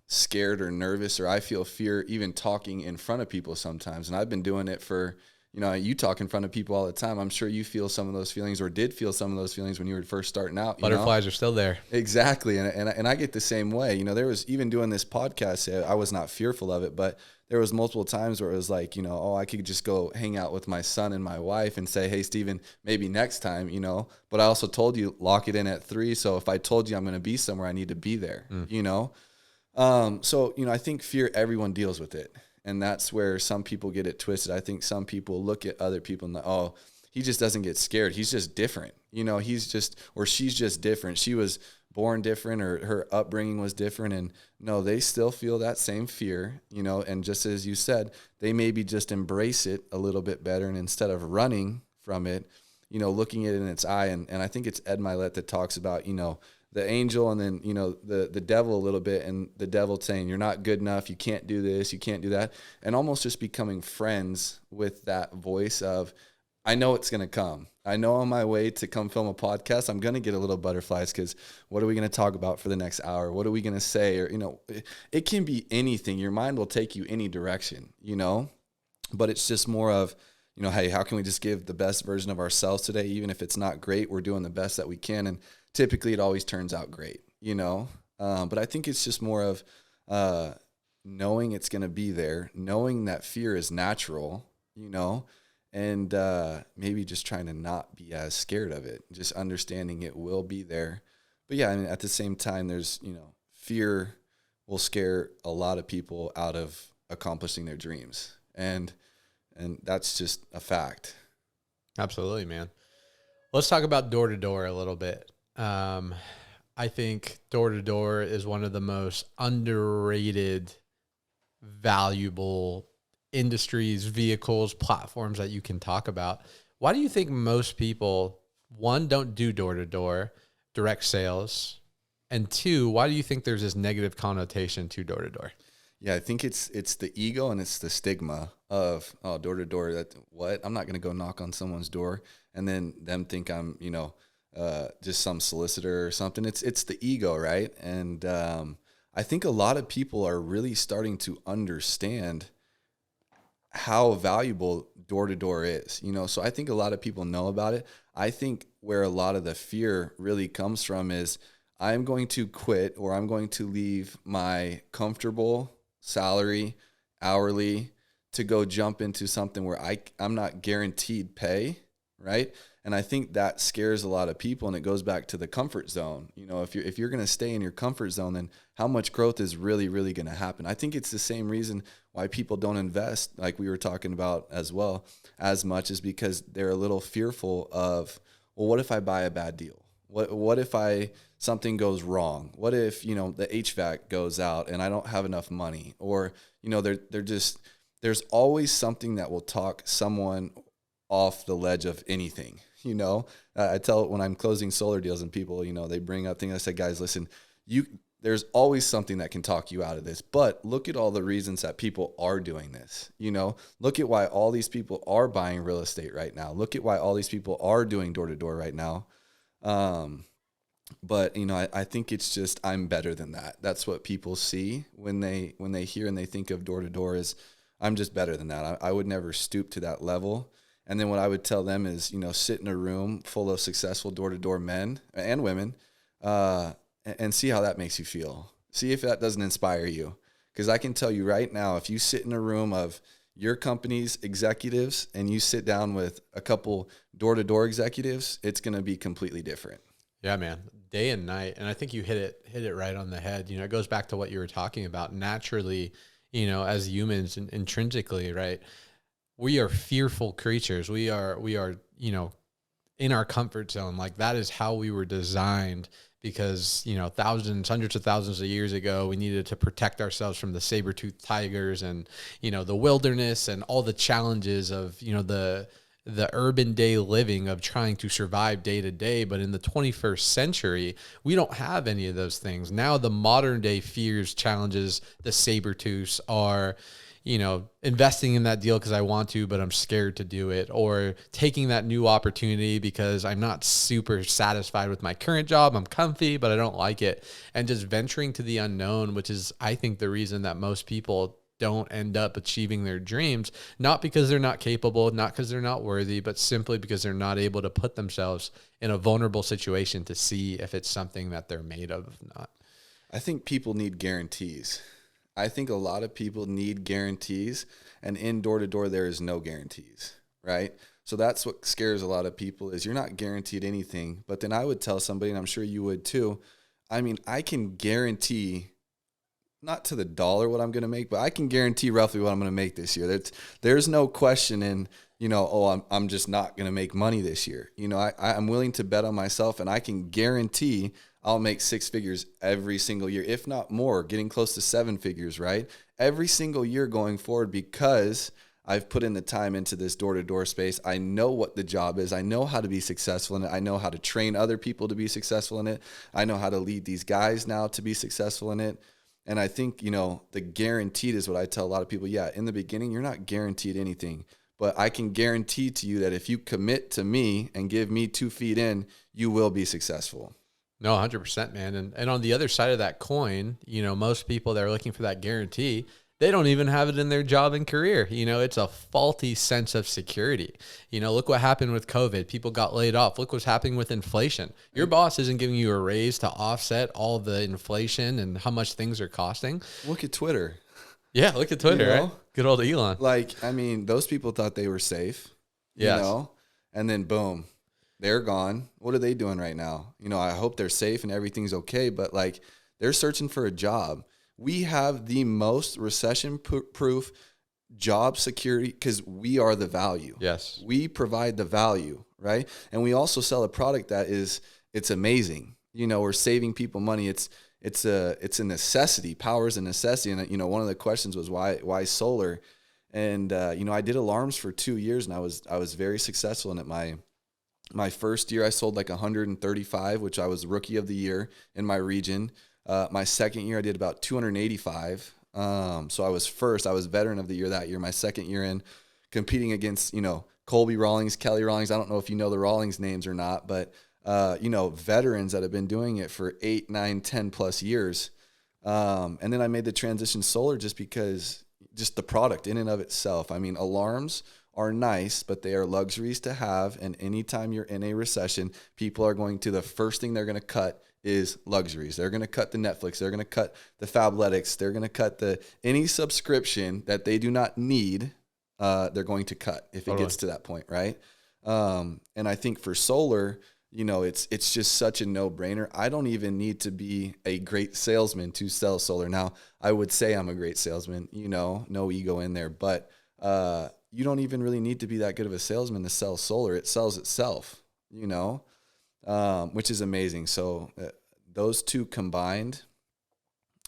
scared or nervous, or I feel fear even talking in front of people sometimes. And I've been doing it for, you talk in front of people all the time. I'm sure you feel some of those feelings, or did feel some of those feelings when you were first starting out. Butterflies are still there. Exactly. And I get the same way. There was, even doing this podcast, I was not fearful of it, but there was multiple times where it was like, I could just go hang out with my son and my wife and say, hey, Steven, maybe next time, but I also told you, lock it in at 3. So if I told you I'm going to be somewhere, I need to be there, So, I think fear, everyone deals with it. And that's where some people get it twisted. I think some people look at other people and like, oh, he just doesn't get scared. He's just different. He's just, or she's just different. She was born different, or her upbringing was different. And no, they still feel that same fear, and just as you said, they maybe just embrace it a little bit better. And instead of running from it, looking it in its eye. And I think it's Ed Milet that talks about, the angel and then, the devil a little bit, and the devil saying, you're not good enough. You can't do this. You can't do that. And almost just becoming friends with that voice of, I know it's going to come. I know on my way to come film a podcast, I'm going to get a little butterflies, because what are we going to talk about for the next hour? What are we going to say? Or, it can be anything. Your mind will take you any direction, but it's just more of, hey, how can we just give the best version of ourselves today? Even if it's not great, we're doing the best that we can. And typically it always turns out great, but I think it's just more of knowing it's going to be there, knowing that fear is natural, and maybe just trying to not be as scared of it, just understanding it will be there. But yeah, at the same time, there's, fear will scare a lot of people out of accomplishing their dreams. And that's just a fact. Absolutely, man. Let's talk about door to door a little bit. I think door to door is one of the most underrated, valuable industries, vehicles, platforms that you can talk about. Why do you think most people, one, don't do door to door direct sales? And two, why do you think there's this negative connotation to door to door? Yeah, I think it's the ego and it's the stigma of, oh, door to door. That what? I'm not going to go knock on someone's door and then them think I'm, just some solicitor or something. It's the ego, right? And I think a lot of people are really starting to understand how valuable door to door is. So I think a lot of people know about it. I think where a lot of the fear really comes from is I'm going to quit or I'm going to leave my comfortable salary hourly to go jump into something where I'm not guaranteed pay, right? And I think that scares a lot of people, and it goes back to the comfort zone. If you're going to stay in your comfort zone, then how much growth is really, really going to happen? I think it's the same reason why people don't invest, like we were talking about as well, as much, is because they're a little fearful of, well, what if I buy a bad deal? What if something goes wrong? What if, the HVAC goes out and I don't have enough money? Or, there's always something that will talk someone off the ledge of anything. I tell when I'm closing solar deals and people, they bring up things. I say, guys, listen, there's always something that can talk you out of this, but look at all the reasons that people are doing this. Look at why all these people are buying real estate right now. Look at why all these people are doing door to door right now. But I think it's just, I'm better than that. That's what people see when they hear and they think of door to door is, I'm just better than that. I would never stoop to that level. And then what I would tell them is, sit in a room full of successful door to door men and women, and see how that makes you feel. See if that doesn't inspire you. Because I can tell you right now, if you sit in a room of your company's executives and you sit down with a couple door to door executives, it's going to be completely different. Yeah, man, day and night. And I think you hit it right on the head. It goes back to what you were talking about. Naturally, as humans intrinsically, right? We are fearful creatures. We are, in our comfort zone. Like that is how we were designed because, thousands, hundreds of thousands of years ago, we needed to protect ourselves from the saber-toothed tigers and, the wilderness and all the challenges of, the urban day living of trying to survive day to day. But in the 21st century, we don't have any of those things. Now the modern day fears, challenges, the saber-tooths are, investing in that deal because I want to, but I'm scared to do it, or taking that new opportunity because I'm not super satisfied with my current job. I'm comfy, but I don't like it. And just venturing to the unknown, which is, I think, the reason that most people don't end up achieving their dreams, not because they're not capable, not because they're not worthy, but simply because they're not able to put themselves in a vulnerable situation to see if it's something that they're made of or not. I think people need guarantees. I think a lot of people need guarantees, and in door to door, there is no guarantees, right? So that's what scares a lot of people is you're not guaranteed anything. But then I would tell somebody, and I'm sure you would too, I can guarantee, not to the dollar what I'm going to make, but I can guarantee roughly what I'm going to make this year. There's no question in, I'm just not going to make money this year. I'm willing to bet on myself, and I can guarantee I'll make six figures every single year, if not more, getting close to seven figures, right? Every single year going forward, because I've put in the time into this door-to-door space. I know what the job is. I know how to be successful in it. I know how to train other people to be successful in it. I know how to lead these guys now to be successful in it. And I think, the guaranteed is what I tell a lot of people. Yeah, in the beginning, you're not guaranteed anything. But I can guarantee to you that if you commit to me and give me 2 feet in, you will be successful. No, 100%, man. And on the other side of that coin, most people that are looking for that guarantee, they don't even have it in their job and career. It's a faulty sense of security. Look what happened with COVID. People got laid off. Look what's happening with inflation. Your boss isn't giving you a raise to offset all the inflation and how much things are costing. Look at Twitter. Yeah, look at Twitter, right? Good old Elon. Those people thought they were safe, yes. And then boom. They're gone. What are they doing right now? I hope they're safe and everything's okay, but they're searching for a job. We have the most recession-proof job security because we are the value. Yes. We provide the value. right? And we also sell a product that it's amazing. We're saving people money. It's a necessity. Power is a necessity. And one of the questions was why solar? And I did alarms for 2 years, and I was very successful in it. My first year I sold like 135, which I was rookie of the year in my region. My second year I did about 285. So I was first. I was veteran of the year that year. My second year in competing against, Colby Rawlings, Kelly Rawlings. I don't know if you know the Rawlings names or not, but veterans that have been doing it for 8, 9, 10 plus years. And then I made the transition solar just because just the product in and of itself. I mean, alarms are nice, but they are luxuries to have. And anytime you're in a recession, people are the first thing they're going to cut is luxuries. They're going to cut the Netflix. They're going to cut the Fabletics. They're going to cut any subscription that they do not need. They're going to cut if it gets to that point. Right. And I think for solar, it's just such a no-brainer. I don't even need to be a great salesman to sell solar. Now, I would say I'm a great salesman, no ego in there, but you don't even really need to be that good of a salesman to sell solar. It sells itself, which is amazing. So those two combined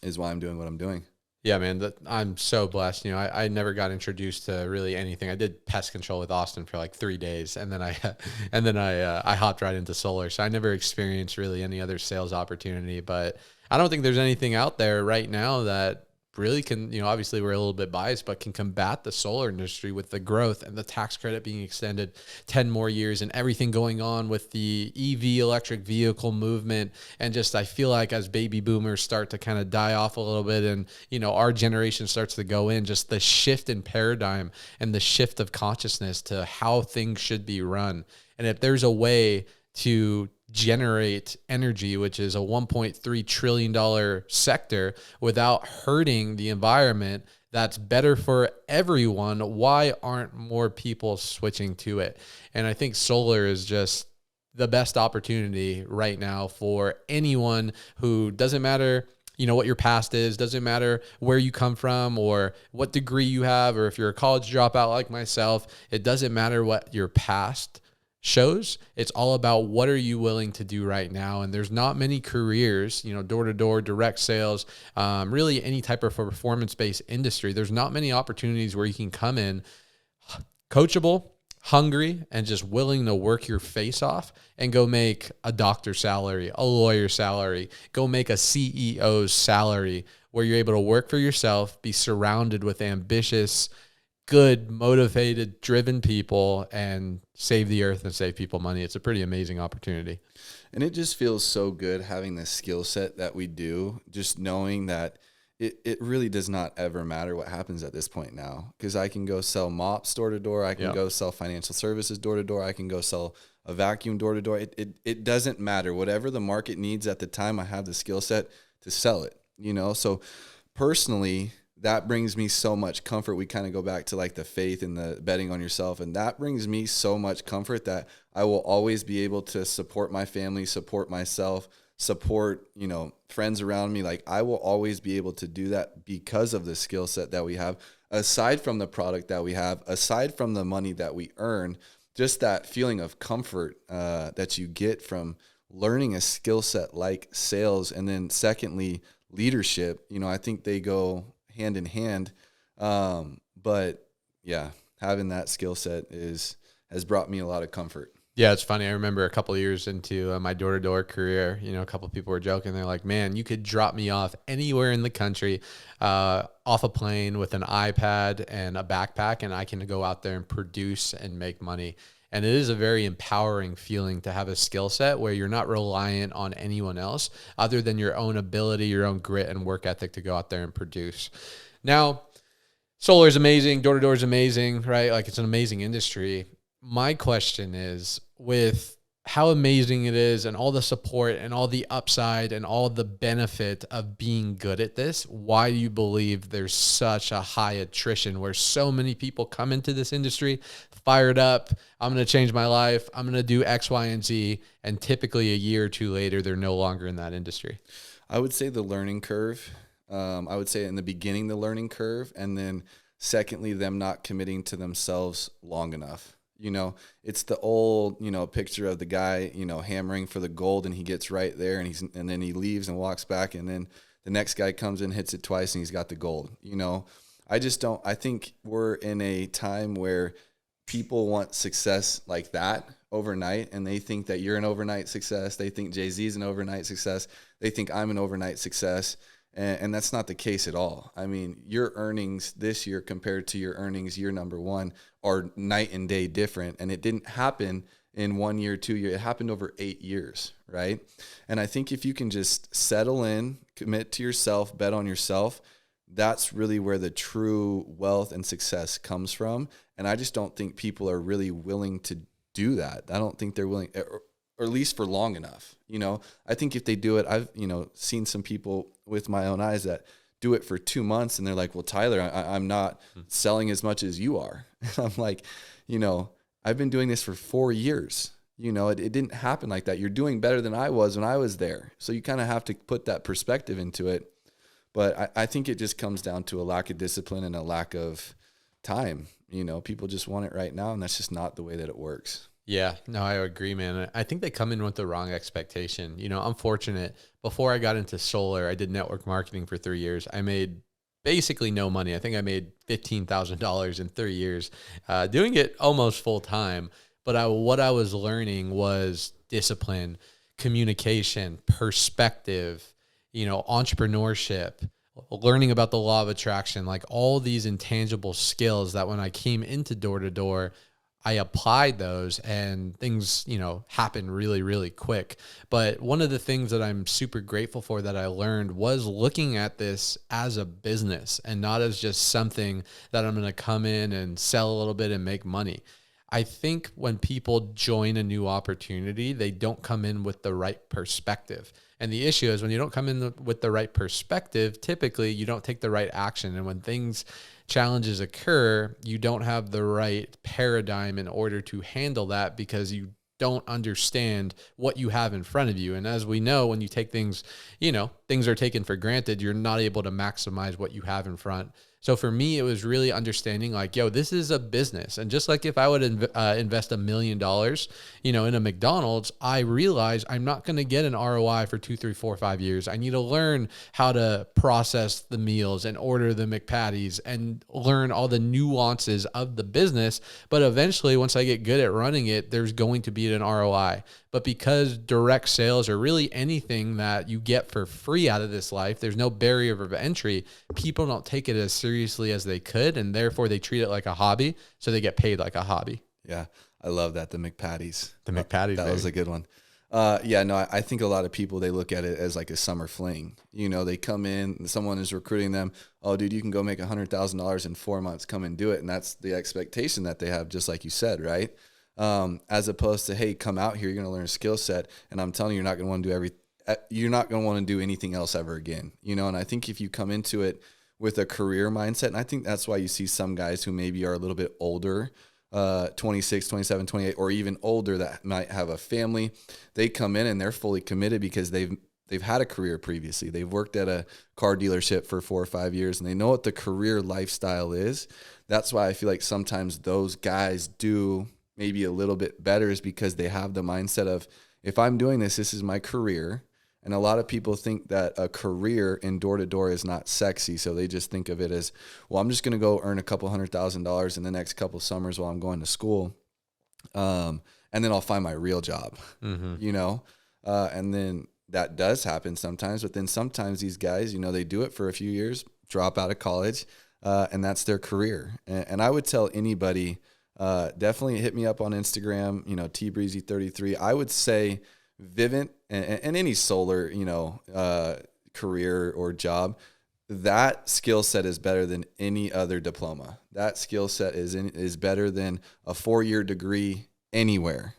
is why I'm doing what I'm doing. Yeah, man, I'm so blessed. I never got introduced to really anything. I did pest control with Austin for like 3 days, and then I hopped right into solar. So I never experienced really any other sales opportunity. But I don't think there's anything out there right now that really can, obviously we're a little bit biased, but can combat the solar industry with the growth and the tax credit being extended 10 more years and everything going on with the EV electric vehicle movement. And just, I feel like as baby boomers start to kind of die off a little bit and, our generation starts to go in, just the shift in paradigm and the shift of consciousness to how things should be run. And if there's a way to generate energy, which is a $1.3 trillion sector, without hurting the environment, that's better for everyone, why aren't more people switching to it? And I think solar is just the best opportunity right now for anyone who, doesn't matter what your past is, doesn't matter where you come from or what degree you have, or if you're a college dropout like myself, it doesn't matter what your past shows. It's all about what are you willing to do right now. And there's not many careers, door-to-door, direct sales, really any type of performance-based industry. There's not many opportunities where you can come in coachable, hungry, and just willing to work your face off and go make a doctor's salary, a lawyer's salary, go make a CEO's salary, where you're able to work for yourself, be surrounded with ambitious, good, motivated, driven people, and save the earth and save people money. It's a pretty amazing opportunity. And it just feels so good having the skill set that we do, just knowing that it really does not ever matter what happens at this point now, because I can go sell mops door to door. I can go sell financial services door to door. I can go sell a vacuum door to door. It doesn't matter. Whatever the market needs at the time, I have the skill set to sell it, So personally, that brings me so much comfort. We kind of go back to like the faith and the betting on yourself. And that brings me so much comfort that I will always be able to support my family, support myself, support, friends around me. Like I will always be able to do that because of the skill set that we have, aside from the product that we have, aside from the money that we earn, just that feeling of comfort that you get from learning a skill set like sales. And then secondly, leadership, I think they go hand in hand. But yeah, having that skill set has brought me a lot of comfort. Yeah, it's funny. I remember a couple of years into my door-to-door career, a couple of people were joking. They're like, man, you could drop me off anywhere in the country, off a plane with an iPad and a backpack, and I can go out there and produce and make money. And it is a very empowering feeling to have a skill set where you're not reliant on anyone else other than your own ability, your own grit and work ethic to go out there and produce. Now, solar is amazing. Door-to-door is amazing, right? Like it's an amazing industry. My question is, with how amazing it is and all the support and all the upside and all the benefit of being good at this, why do you believe there's such a high attrition where so many people come into this industry fired up, I'm going to change my life, I'm going to do X, Y, and Z, and typically a year or two later, they're no longer in that industry? I would say the learning curve. I would say in the beginning, the learning curve, and then secondly, them not committing to themselves long enough. It's the old, picture of the guy, hammering for the gold, and he gets right there, and then he leaves and walks back, and then the next guy comes in, hits it twice, and he's got the gold. I think we're in a time where people want success like that overnight, and they think that you're an overnight success. They think Jay-Z's an overnight success. They think I'm an overnight success. And that's not the case at all. I mean, your earnings this year compared to your earnings year number one are night and day different. And it didn't happen in 1 year, 2 years. It happened over 8 years, right? And I think if you can just settle in, commit to yourself, bet on yourself, that's really where the true wealth and success comes from. And I just don't think people are really willing to do that. I don't think they're willing, or at least for long enough. I think if they do it, I've, seen some people with my own eyes that do it for 2 months, and they're like, well, Tyler, I'm not selling as much as you are. And I'm like, I've been doing this for 4 years. It didn't happen like that. You're doing better than I was when I was there. So you kind of have to put that perspective into it. But I think it just comes down to a lack of discipline and a lack of time. People just want it right now, and that's just not the way that it works. Yeah, no, I agree, man. I think they come in with the wrong expectation. I'm fortunate. Before I got into solar, I did network marketing for 3 years. I made basically no money. I think I made $15,000 in 3 years, doing it almost full time. But what I was learning was discipline, communication, perspective, entrepreneurship, learning about the law of attraction, like all these intangible skills that when I came into door to door, I applied those, and things, happen really, really quick. But one of the things that I'm super grateful for that I learned was looking at this as a business and not as just something that I'm going to come in and sell a little bit and make money. I think when people join a new opportunity, they don't come in with the right perspective. And the issue is when you don't come in with the right perspective, typically you don't take the right action. And when challenges occur, you don't have the right paradigm in order to handle that because you don't understand what you have in front of you. And as we know, when you take things, things are taken for granted, you're not able to maximize what you have in front. So for me, it was really understanding like, this is a business. And just like if I would invest $1 million, in a McDonald's, I realize I'm not going to get an ROI for 2, 3, 4, 5 years. I need to learn how to process the meals and order the McPatties and learn all the nuances of the business. But eventually, once I get good at running it, there's going to be an ROI. But because direct sales are really anything that you get for free out of this life, there's no barrier of entry. People don't take it as seriously as they could, and therefore they treat it like a hobby, so they get paid like a hobby. Yeah, I love that, the McPatties. That baby. Was a good one. I think a lot of people, they look at it as like a summer fling. They come in, and someone is recruiting them. Oh, dude, you can go make $100,000 in 4 months. Come and do it. And that's the expectation that they have, just like you said, right? As opposed to, hey, come out here, you're going to learn a skill set, and I'm telling you, you're not going to want to do you're not going to want to do anything else ever again, and I think if you come into it with a career mindset, and I think that's why you see some guys who maybe are a little bit older, 26, 27, 28, or even older, that might have a family, they come in and they're fully committed because they've had a career previously. They've worked at a car dealership for 4 or 5 years, and they know what the career lifestyle is. That's why I feel like sometimes those guys do maybe a little bit better, is because they have the mindset of, if I'm doing this, this is my career. And a lot of people think that a career in door-to-door is not sexy. So they just think of it as, well, I'm just going to go earn a couple $100,000 in the next couple summers while I'm going to school. And then I'll find my real job, and then that does happen sometimes. But then sometimes these guys, they do it for a few years, drop out of college, and that's their career. And I would tell anybody, definitely hit me up on Instagram, tbreezy33. I would say Vivint and any solar, career or job, that skill set is better than any other diploma. That skill set is better than a 4-year degree anywhere.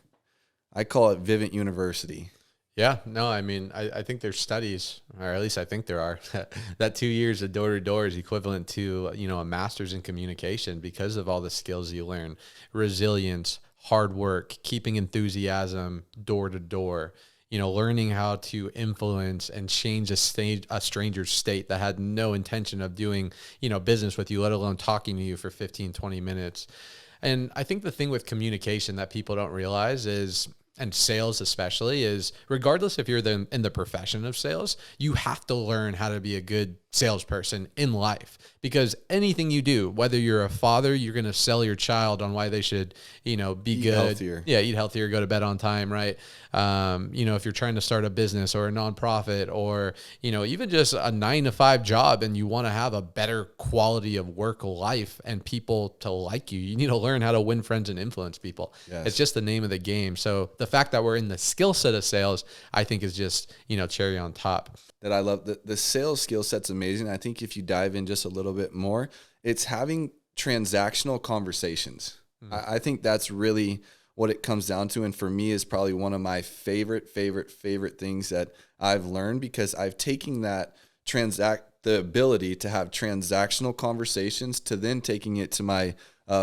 I call it Vivint University. Yeah, no, I mean, I think there's studies, or at least I think there are, that 2 years of door-to-door is equivalent to, a master's in communication because of all the skills you learn. Resilience, hard work, keeping enthusiasm door-to-door, learning how to influence and change a stranger's state that had no intention of doing, business with you, let alone talking to you for 15, 20 minutes. And I think the thing with communication that people don't realize is, and sales especially, is regardless if you're in the profession of sales, you have to learn how to be a good salesperson in life, because anything you do, whether you're a father, you're going to sell your child on why they should, be Eat good. healthier. Yeah. Eat healthier, go to bed on time. Right. If you're trying to start a business or a nonprofit, or, even just a 9-to-5 job, and you want to have a better quality of work life and people to like you need to learn how to win friends and influence people. Yes. It's just the name of the game. So the fact that we're in the skill set of sales, I think is just, cherry on top. That I love. The sales skill set's amazing. I think if you dive in just a little bit more, it's having transactional conversations. I think that's really what it comes down to. And for me is probably one of my favorite things that I've learned, because I've taken that the ability to have transactional conversations to then taking it to my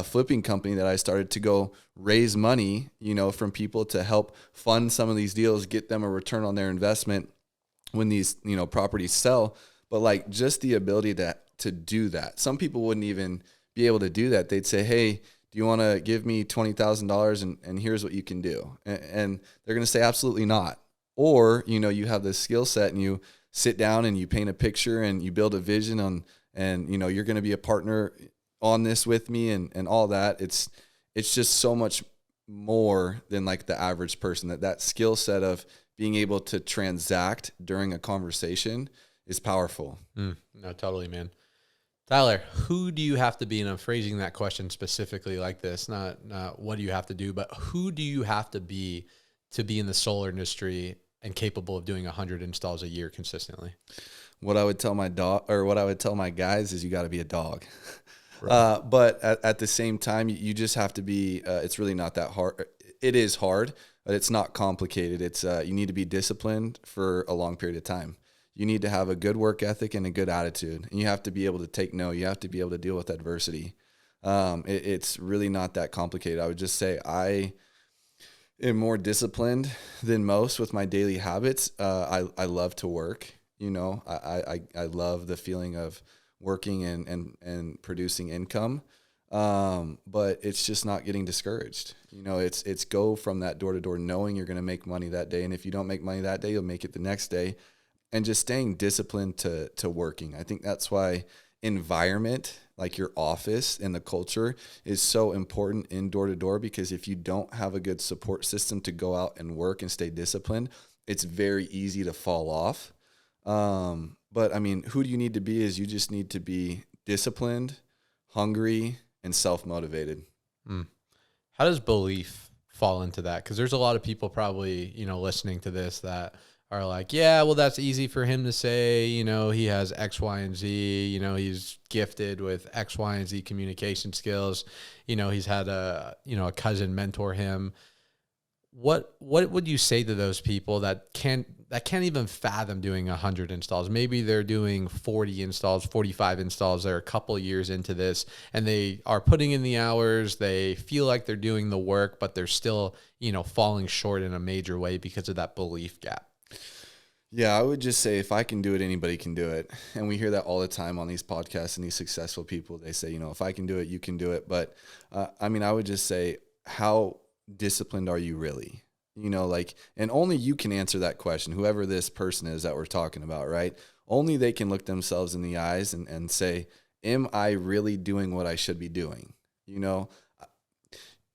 flipping company that I started to go raise money, from people to help fund some of these deals, get them a return on their investment when these, properties sell. But like just the ability to do that. Some people wouldn't even be able to do that. They'd say, hey, do you want to give me $20,000 and here's what you can do? And they're going to say, absolutely not. Or, you have this skill set and you sit down and you paint a picture and you build a vision on, and, you're going to be a partner on this with me and all that. It's just so much more than like the average person. That skill set of being able to transact during a conversation is powerful. No, totally, man. Tyler, who do you have to be? And I'm phrasing that question specifically like this, not what do you have to do, but who do you have to be in the solar industry and capable of doing 100 installs a year consistently? What I would tell my guys is you got to be a dog. Right. But at the same time, you just have to be, it's really not that hard. It is hard, but it's not complicated. It's you need to be disciplined for a long period of time. You need to have a good work ethic and a good attitude. And you have to be able to take no. You have to be able to deal with adversity. It's really not that complicated. I would just say I am more disciplined than most with my daily habits. I love to work. I love the feeling of working and producing income. But it's just not getting discouraged. It's go from that door to door, knowing you're going to make money that day. And if you don't make money that day, you'll make it the next day, and just staying disciplined to working. I think that's why environment, like your office and the culture, is so important in door to door, because if you don't have a good support system to go out and work and stay disciplined, it's very easy to fall off. But I mean, who do you need to be is you just need to be disciplined, hungry, and self-motivated. How does belief fall into that? Because there's a lot of people probably, listening to this that are like, yeah, well, that's easy for him to say, he has X, Y, and Z, he's gifted with X, Y, and Z communication skills. He's had a cousin mentor him. What would you say to those people that can't even fathom doing 100 installs? Maybe they're doing 40 installs, 45 installs. They're a couple years into this and they are putting in the hours. They feel like they're doing the work, but they're still, falling short in a major way because of that belief gap. Yeah, I would just say if I can do it, anybody can do it. And we hear that all the time on these podcasts and these successful people. They say, if I can do it, you can do it. But I would just say, how disciplined are you really? And only you can answer that question, whoever this person is that we're talking about, right? Only they can look themselves in the eyes and say, am I really doing what I should be doing?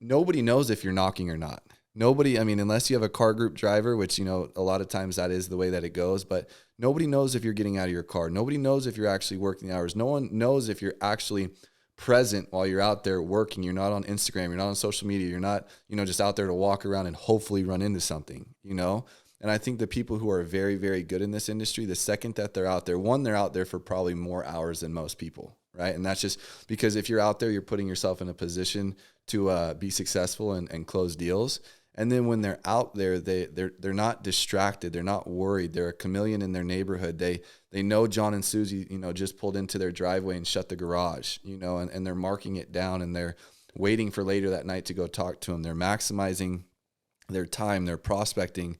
Nobody knows if you're knocking or not. Nobody, unless you have a car group driver, which, a lot of times that is the way that it goes, but nobody knows if you're getting out of your car. Nobody knows if you're actually working hours. No one knows if you're actually present while you're out there working. You're not on Instagram. You're not on social media. You're not, just out there to walk around and hopefully run into something, And I think the people who are very, very good in this industry, the second that they're out there, they're out there for probably more hours than most people, right? And that's just because if you're out there, you're putting yourself in a position to be successful and close deals. And then when they're out there, they're not distracted. They're not worried. They're a chameleon in their neighborhood. They know John and Susie, just pulled into their driveway and shut the garage, and they're marking it down and they're waiting for later that night to go talk to them. They're maximizing their time. They're prospecting.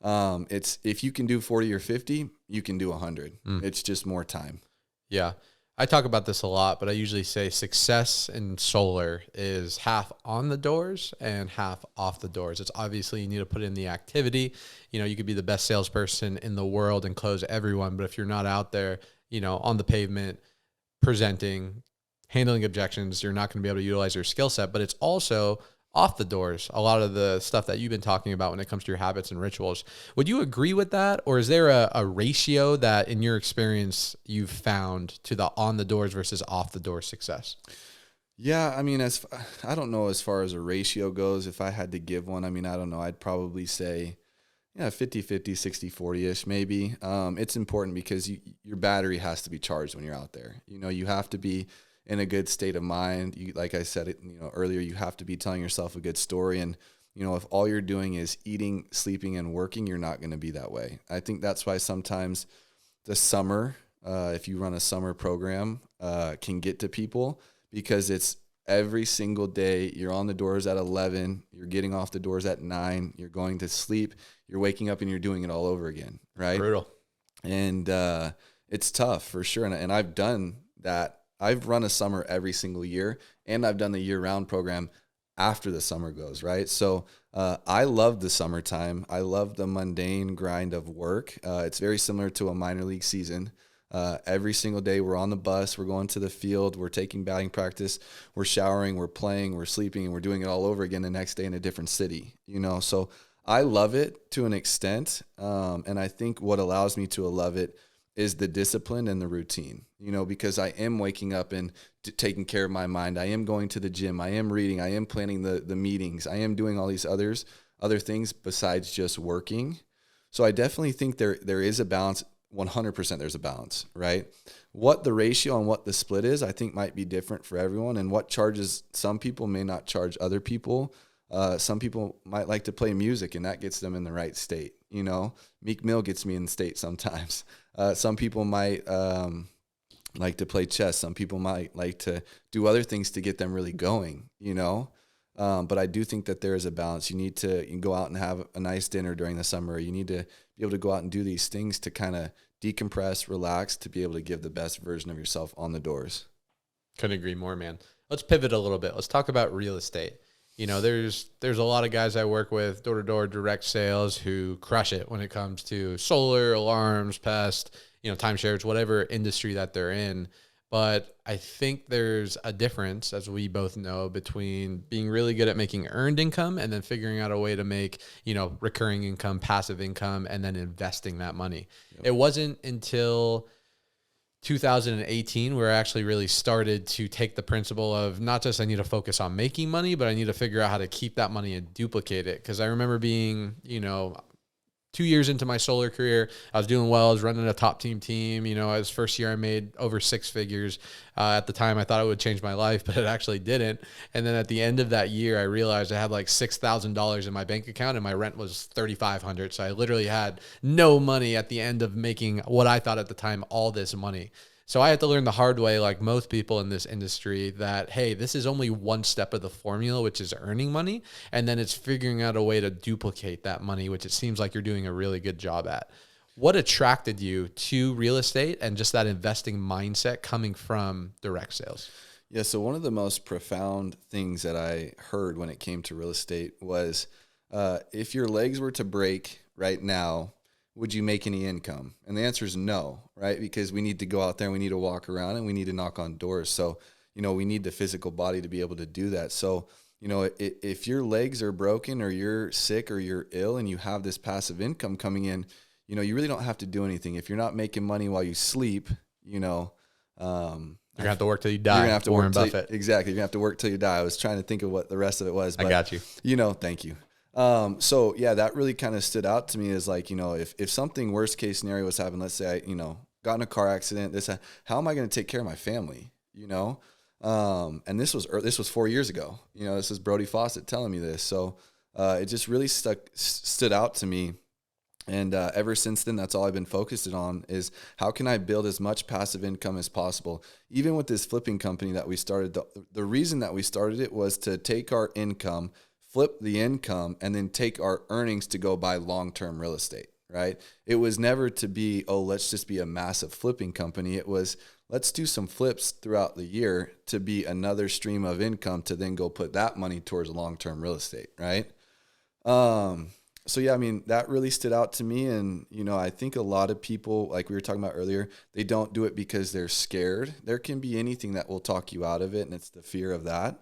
It's if you can do 40 or 50, you can do 100. It's just more time. Yeah. I talk about this a lot, but I usually say success in solar is half on the doors and half off the doors. It's obviously you need to put in the activity. You could be the best salesperson in the world and close everyone, but if you're not out there, on the pavement, presenting, handling objections, you're not going to be able to utilize your skill set. But it's also off the doors, a lot of the stuff that you've been talking about when it comes to your habits and rituals. Would you agree with that? Or is there a ratio that in your experience you've found to the on the doors versus off the door success? Yeah, I mean, I don't know as far as a ratio goes. If I had to give one, I mean, I don't know. I'd probably say, 50-50, 60-40-ish maybe. It's important because your battery has to be charged when you're out there. You have to be in a good state of mind. Like I said earlier, you have to be telling yourself a good story. And, if all you're doing is eating, sleeping, and working, you're not going to be that way. I think that's why sometimes the summer, if you run a summer program, can get to people because it's every single day. You're on the doors at 11, you're getting off the doors at 9, you're going to sleep, you're waking up and you're doing it all over again. Right. Brutal. And, it's tough for sure. And I've done that. I've run a summer every single year, and I've done the year-round program after the summer goes, right? So I love the summertime. I love the mundane grind of work. It's very similar to a minor league season. Every single day we're on the bus, we're going to the field, we're taking batting practice, we're showering, we're playing, we're sleeping, and we're doing it all over again the next day in a different city, So I love it to an extent, and I think what allows me to love it is the discipline and the routine, because I am waking up and taking care of my mind. I am going to the gym. I am reading. I am planning the meetings. I am doing all these other things besides just working. So I definitely think there is a balance. 100% there's a balance, right? What the ratio and what the split is, I think might be different for everyone. And what charges some people may not charge other people. Some people might like to play music and that gets them in the right state. Meek Mill gets me in the state sometimes. Some people might like to play chess. Some people might like to do other things to get them really going, But I do think that there is a balance. You can go out and have a nice dinner during the summer. You need to be able to go out and do these things to kind of decompress, relax, to be able to give the best version of yourself on the doors. Couldn't agree more, man. Let's pivot a little bit. Let's talk about real estate. There's a lot of guys I work with, door-to-door direct sales, who crush it when it comes to solar, alarms, pest, timeshares, whatever industry that they're in. But I think there's a difference, as we both know, between being really good at making earned income and then figuring out a way to make, recurring income, passive income, and then investing that money. Yep. It wasn't until 2018 where I actually really started to take the principle of not just I need to focus on making money, but I need to figure out how to keep that money and duplicate it. Because I remember being, 2 years into my solar career, I was doing well. I was running a top team. As first year I made over 6 figures. At the time I thought it would change my life, but it actually didn't. And then at the end of that year, I realized I had like $6,000 in my bank account and my rent was $3,500. So I literally had no money at the end of making what I thought at the time, all this money. So I had to learn the hard way, like most people in this industry, that, hey, this is only one step of the formula, which is earning money. And then it's figuring out a way to duplicate that money, which it seems like you're doing a really good job at. What attracted you to real estate and just that investing mindset coming from direct sales? Yeah, so one of the most profound things that I heard when it came to real estate was if your legs were to break right now, would you make any income? And the answer is no, right? Because we need to go out there and we need to walk around and we need to knock on doors. So, we need the physical body to be able to do that. So, if your legs are broken or you're sick or you're ill and you have this passive income coming in, you really don't have to do anything. If you're not making money while you sleep, you're going to have to work till you die. You're going to have to Warren work till Buffett. Exactly. You're going to have to work till you die. I was trying to think of what the rest of it was. But, I got you. Thank you. So yeah, that really kind of stood out to me as like, if something worst case scenario was happening, let's say I, got in a car accident, how am I going to take care of my family? And this was 4 years ago, this is Brody Fawcett telling me this. So, it just really stood out to me. And, ever since then, that's all I've been focused on is how can I build as much passive income as possible? Even with this flipping company that we started, the reason that we started it was to take our income, flip the income, and then take our earnings to go buy long-term real estate, right? It was never to be, let's just be a massive flipping company. It was, let's do some flips throughout the year to be another stream of income to then go put that money towards long-term real estate, right? So yeah, I mean, that really stood out to me. And, I think a lot of people, like we were talking about earlier, they don't do it because they're scared. There can be anything that will talk you out of it, and it's the fear of that.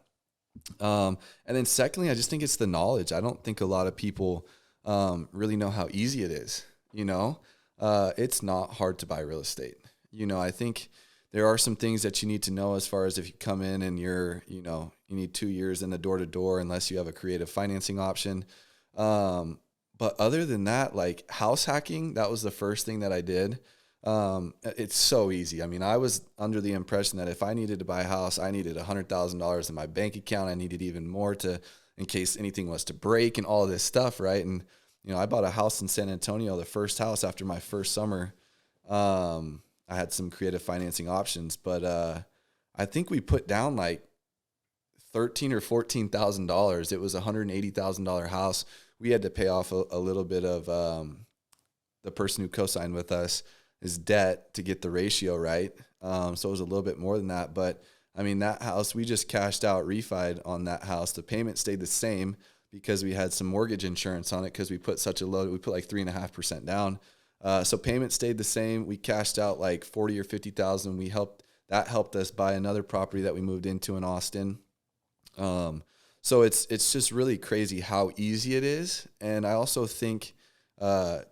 And then secondly, I just think it's the knowledge. I don't think a lot of people really know how easy it is. It's not hard to buy real estate. I think there are some things that you need to know as far as if you come in and you need 2 years in the door to door, unless you have a creative financing option. But other than that, like house hacking, that was the first thing that I did. It's so easy. I mean, I was under the impression that if I needed to buy a house, I needed $100,000 in my bank account. I needed even more in case anything was to break and all of this stuff. Right. And, I bought a house in San Antonio, the first house after my first summer. I had some creative financing options, but, I think we put down like $13,000 or $14,000. It was a $180,000 house. We had to pay off a little bit of the person who co-signed with us, his debt, to get the ratio right. So it was a little bit more than that. But, I mean, that house, we just cashed out, refied on that house. The payment stayed the same because we had some mortgage insurance on it because we put such a low, we put like 3.5% down. So payment stayed the same. We cashed out like 40 or 50,000. That helped us buy another property that we moved into in Austin. So it's just really crazy how easy it is. And I also think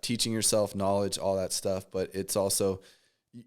teaching yourself knowledge, all that stuff, but it's also,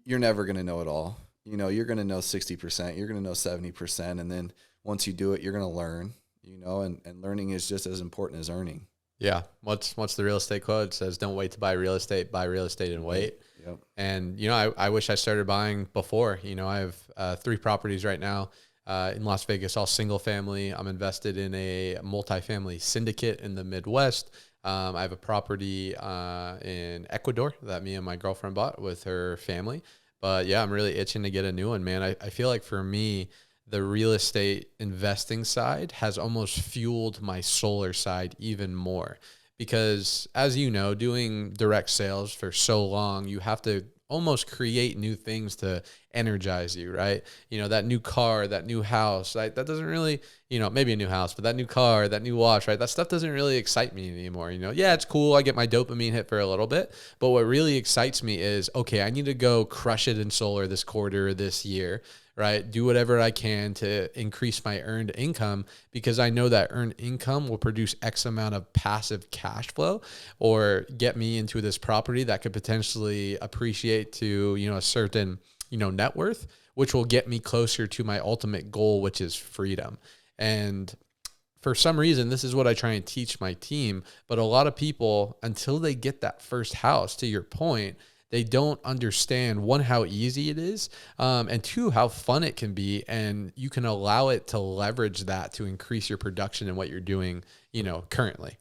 you're never going to know it all. You're going to know 60%, you're going to know 70%. And then once you do it, you're going to learn, and learning is just as important as earning. Yeah. What's the real estate quote? It says, don't wait to buy real estate and wait. Yep. And, I wish I started buying before. I have 3 properties right now. In Las Vegas, all single family. I'm invested in a multifamily syndicate in the Midwest. I have a property in Ecuador that me and my girlfriend bought with her family. But yeah, I'm really itching to get a new one, man. I feel like for me, the real estate investing side has almost fueled my solar side even more. Because as you know, doing direct sales for so long, you have to almost create new things to energize you, right? That new car, that new house, right? That doesn't really, maybe a new house, but that new car, that new watch, right? That stuff doesn't really excite me anymore. Yeah, it's cool. I get my dopamine hit for a little bit, but what really excites me is, okay, I need to go crush it in solar this quarter, this year, right? Do whatever I can to increase my earned income, because I know that earned income will produce X amount of passive cash flow or get me into this property that could potentially appreciate to, a certain, net worth, which will get me closer to my ultimate goal, which is freedom. And for some reason, this is what I try and teach my team. But a lot of people, until they get that first house, to your point, they don't understand, one, how easy it is, and two, how fun it can be. And you can allow it to leverage that to increase your production in what you're doing, currently.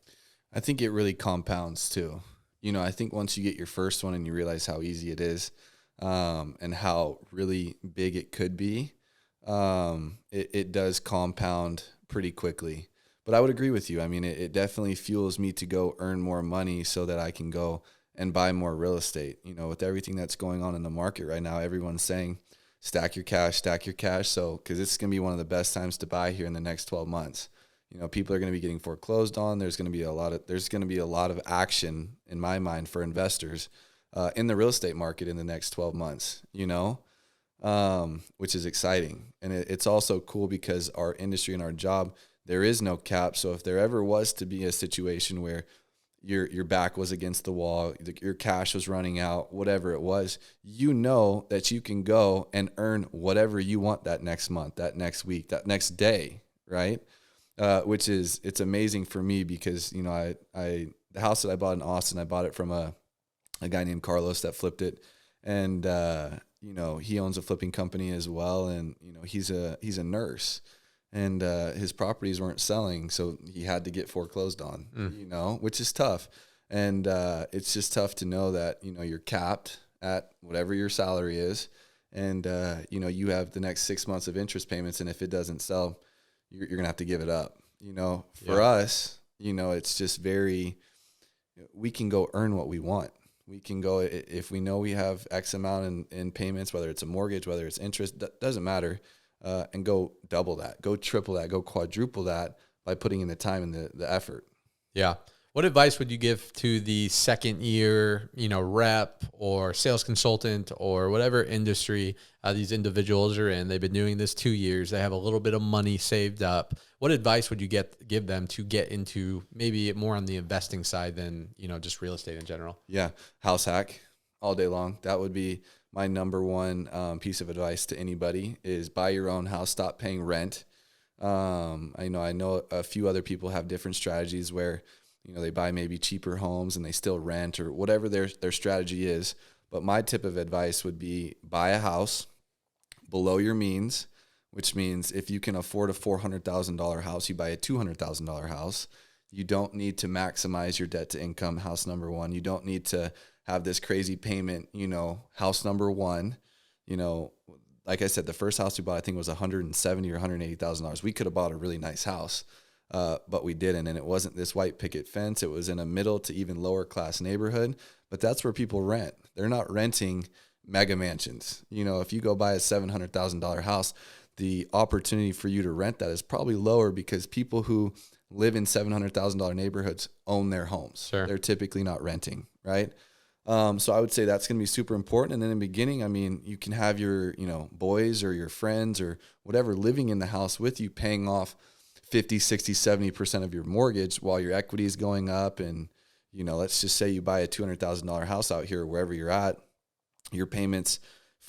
I think it really compounds too. I think once you get your first one and you realize how easy it is, and how really big it could be, it does compound pretty quickly. But I would agree with you. I mean, it definitely fuels me to go earn more money so that I can go and buy more real estate. With everything that's going on in the market right now, everyone's saying, stack your cash. So, because it's going to be one of the best times to buy here in the next 12 months. People are going to be getting foreclosed on. There's going to be a lot of action, in my mind, for investors in the real estate market in the next 12 months, which is exciting. And it's also cool because our industry and our job, there is no cap. So if there ever was to be a situation where your back was against the wall, your cash was running out, whatever it was, that you can go and earn whatever you want that next month, that next week, that next day, right? It's amazing for me because, the house that I bought in Austin, I bought it from a guy named Carlos that flipped it. And, he owns a flipping company as well. And, he's a nurse. And his properties weren't selling, so he had to get foreclosed on, which is tough. And it's just tough to know that, you're capped at whatever your salary is. And, you have the next 6 months of interest payments. And if it doesn't sell, you're going to have to give it up. For us, it's just we can go earn what we want. We can go, if we know we have X amount in payments, whether it's a mortgage, whether it's interest, doesn't matter, and go double that, go triple that, go quadruple that by putting in the time and the effort. Yeah. What advice would you give to the second year, rep or sales consultant or whatever industry these individuals are in? They've been doing this 2 years. They have a little bit of money saved up. What advice would you give them to get into maybe more on the investing side than, just real estate in general? Yeah. House hack all day long. That would be my number one piece of advice to anybody is buy your own house, stop paying rent. I know a few other people have different strategies where they buy maybe cheaper homes and they still rent or whatever their strategy is. But my tip of advice would be buy a house below your means, which means if you can afford a $400,000 house, you buy a $200,000 house. You don't need to maximize your debt to income, house number one. You don't need to have this crazy payment, house number one. Like I said, the first house we bought, I think was $170,000 or $180,000. We could have bought a really nice house. But we didn't, and it wasn't this white picket fence. It was in a middle to even lower class neighborhood, but that's where people rent. They're not renting mega mansions. If you go buy a $700,000 house, the opportunity for you to rent that is probably lower because people who live in $700,000 neighborhoods own their homes. Sure. They're typically not renting, right? So I would say that's going to be super important. And then in the beginning, you can have your, boys or your friends or whatever living in the house with you, paying off 50, 60, 70% of your mortgage while your equity is going up. And, let's just say you buy a $200,000 house out here, wherever you're at, your payments,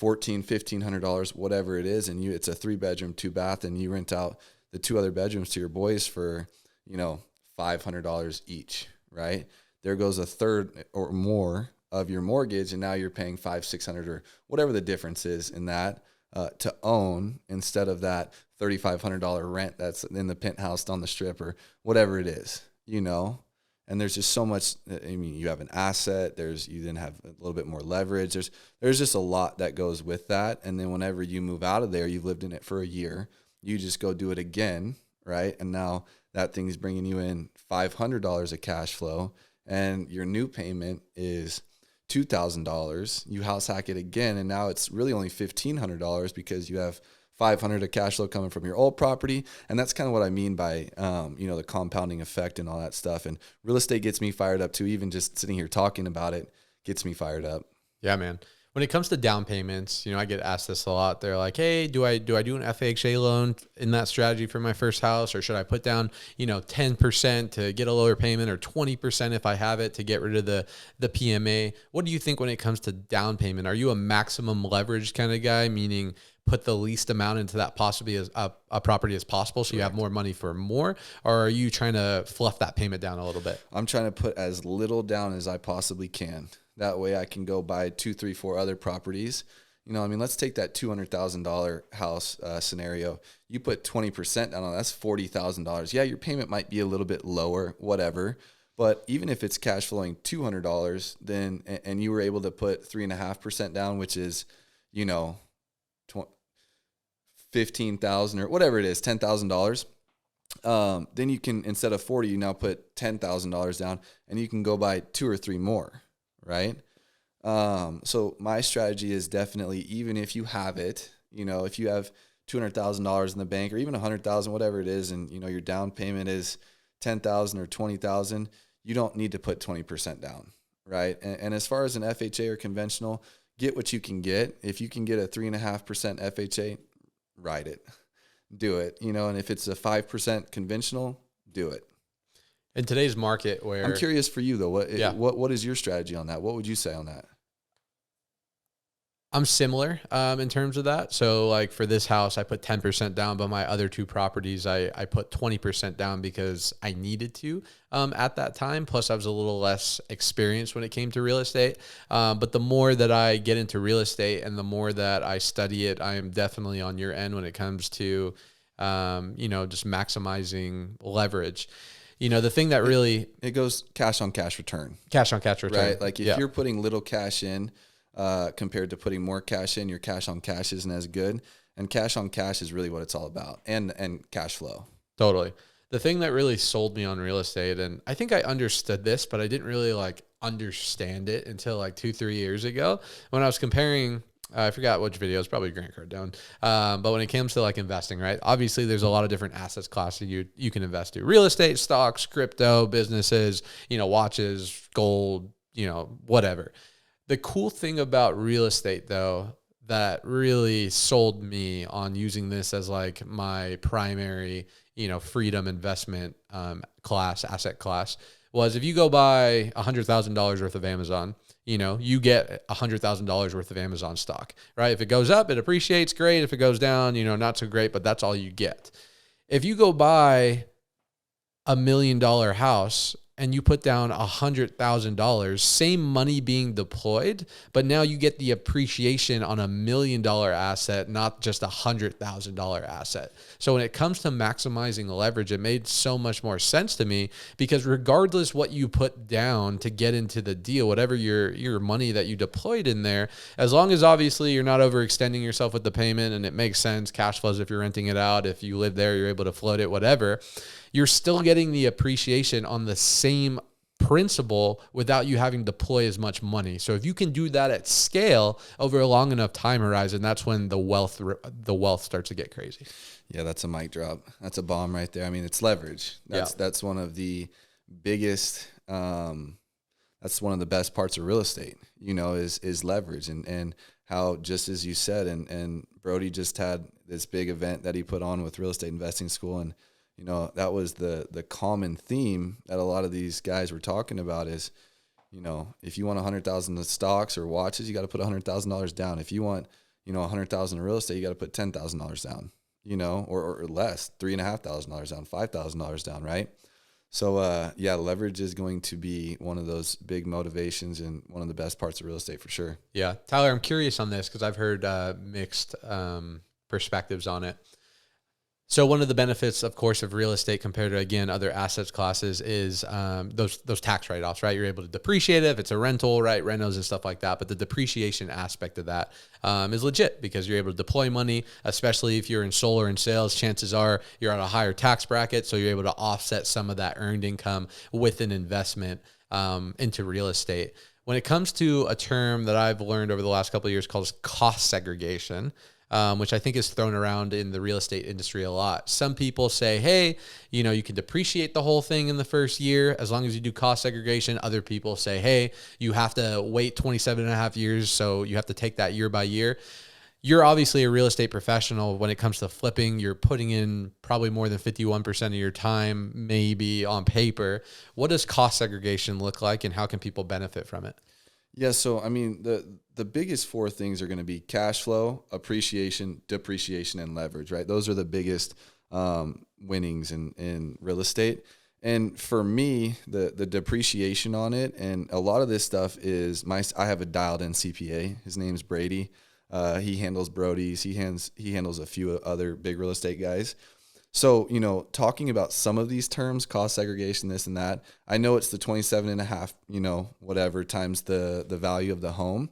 $1,400, $1,500, whatever it is. And it's a 3-bedroom, 2-bath, and you rent out the 2 other bedrooms to your boys for, $500 each, right? There goes a third or more of your mortgage. And now you're paying $500, $600 or whatever the difference is in that to own instead of that $3,500 rent that's in the penthouse on the strip or whatever it is, and there's just so much. You have an asset. You then have a little bit more leverage. There's just a lot that goes with that. And then whenever you move out of there, you've lived in it for a year, you just go do it again, right? And now that thing's bringing you in $500 of cash flow, and your new payment is $2,000. You house hack it again, and now it's really only $1,500 because you have $500 of cash flow coming from your old property. And that's kind of what I mean by, the compounding effect and all that stuff. And real estate gets me fired up too. Even just sitting here talking about it gets me fired up. Yeah, man. When it comes to down payments, I get asked this a lot. They're like, hey, do I do an FHA loan in that strategy for my first house? Or should I put down, 10% to get a lower payment or 20% if I have it to get rid of the PMA? What do you think when it comes to down payment? Are you a maximum leverage kind of guy, meaning put the least amount into that possibly as a property as possible so you have more money for more? Or are you trying to fluff that payment down a little bit? I'm trying to put as little down as I possibly can. That way I can go buy 2, 3, 4 other properties. Let's take that $200,000 house scenario. You put 20% down on that's $40,000. Yeah, your payment might be a little bit lower, whatever. But even if it's cash flowing $200, then and you were able to put 3.5% down, which is, $15,000 or whatever it is, $10,000. Then you can, instead of 40, you now put $10,000 down, and you can go buy 2 or 3 more. Right. So my strategy is definitely, even if you have it, if you have $200,000 in the bank or even $100,000, whatever it is, and your down payment is $10,000 or $20,000, you don't need to put 20% down. Right. And as far as an FHA or conventional, get what you can get. If you can get a 3.5% FHA, ride it, do it, and if it's a 5% conventional, do it. In today's market where... I'm curious for you, though. What is your strategy on that? What would you say on that? I'm similar in terms of that. So like for this house, I put 10% down, but my other 2 properties, I put 20% down because I needed to at that time. Plus I was a little less experienced when it came to real estate. But the more that I get into real estate and the more that I study it, I am definitely on your end when it comes to, just maximizing leverage. The thing that really... It goes cash on cash return. Cash on cash return. Right? Like if you're putting little cash in compared to putting more cash in, your cash on cash isn't as good. And cash on cash is really what it's all about. And cash flow. Totally. The thing that really sold me on real estate, and I think I understood this, but I didn't really understand it until like 2-3 years ago when I was comparing. I forgot which video. It's probably Grant Cardone. But when it comes to like investing, right? Obviously, there's a lot of different assets classes you can invest in: real estate, stocks, crypto, businesses, watches, gold, whatever. The cool thing about real estate, though, that really sold me on using this as like my primary, freedom investment asset class, was if you go buy $100,000 worth of Amazon, you get $100,000 worth of Amazon stock, right? If it goes up, it appreciates, great. If it goes down, not so great, but that's all you get. If you go buy $1 million house and you put down $100,000, same money being deployed, but now you get the appreciation on $1 million asset, not just $100,000 asset. So when it comes to maximizing leverage, it made so much more sense to me, because regardless what you put down to get into the deal, whatever your money that you deployed in there, as long as obviously you're not overextending yourself with the payment and it makes sense, cash flows if you're renting it out, if you live there, you're able to float it, whatever, you're still getting the appreciation on the same principle without you having to deploy as much money. So if you can do that at scale over a long enough time horizon, that's when the wealth starts to get crazy. Yeah, that's a mic drop. That's a bomb right there. I mean, it's leverage. That's one of the biggest, that's one of the best parts of real estate, is leverage, and how, just as you said, and Brody just had this big event that he put on with Real Estate Investing School, and that was the common theme that a lot of these guys were talking about is, if you want 100,000 in stocks or watches, you got to put $100,000 down. If you want, 100,000 in real estate, you got to put $10,000 down, or less, $3,500 down, $5,000 down. Right. So, leverage is going to be one of those big motivations and one of the best parts of real estate for sure. Yeah. Tyler, I'm curious on this because I've heard mixed perspectives on it. So one of the benefits, of course, of real estate compared to, again, other assets classes is those tax write-offs, right? You're able to depreciate it if it's a rental, right? Rentals and stuff like that. But the depreciation aspect of that is legit because you're able to deploy money, especially if you're in solar and sales. Chances are you're at a higher tax bracket, so you're able to offset some of that earned income with an investment into real estate. When it comes to a term that I've learned over the last couple of years called cost segregation, which I think is thrown around in the real estate industry a lot. Some people say, hey, you can depreciate the whole thing in the first year as long as you do cost segregation. Other people say, hey, you have to wait 27 and a half years, so you have to take that year by year. You're obviously a real estate professional. When it comes to flipping, you're putting in probably more than 51% of your time, maybe on paper. What does cost segregation look like, and how can people benefit from it? Yeah, so I mean, the biggest four things are going to be cash flow, appreciation, depreciation, and leverage, right? Those are the biggest winnings in real estate. And for me, the depreciation on it, and a lot of this stuff is I have a dialed in CPA. His name's Brady. He handles Brody's. He handles a few other big real estate guys. So, talking about some of these terms, cost segregation, this and that, I know it's the 27 and a half, whatever times the value of the home.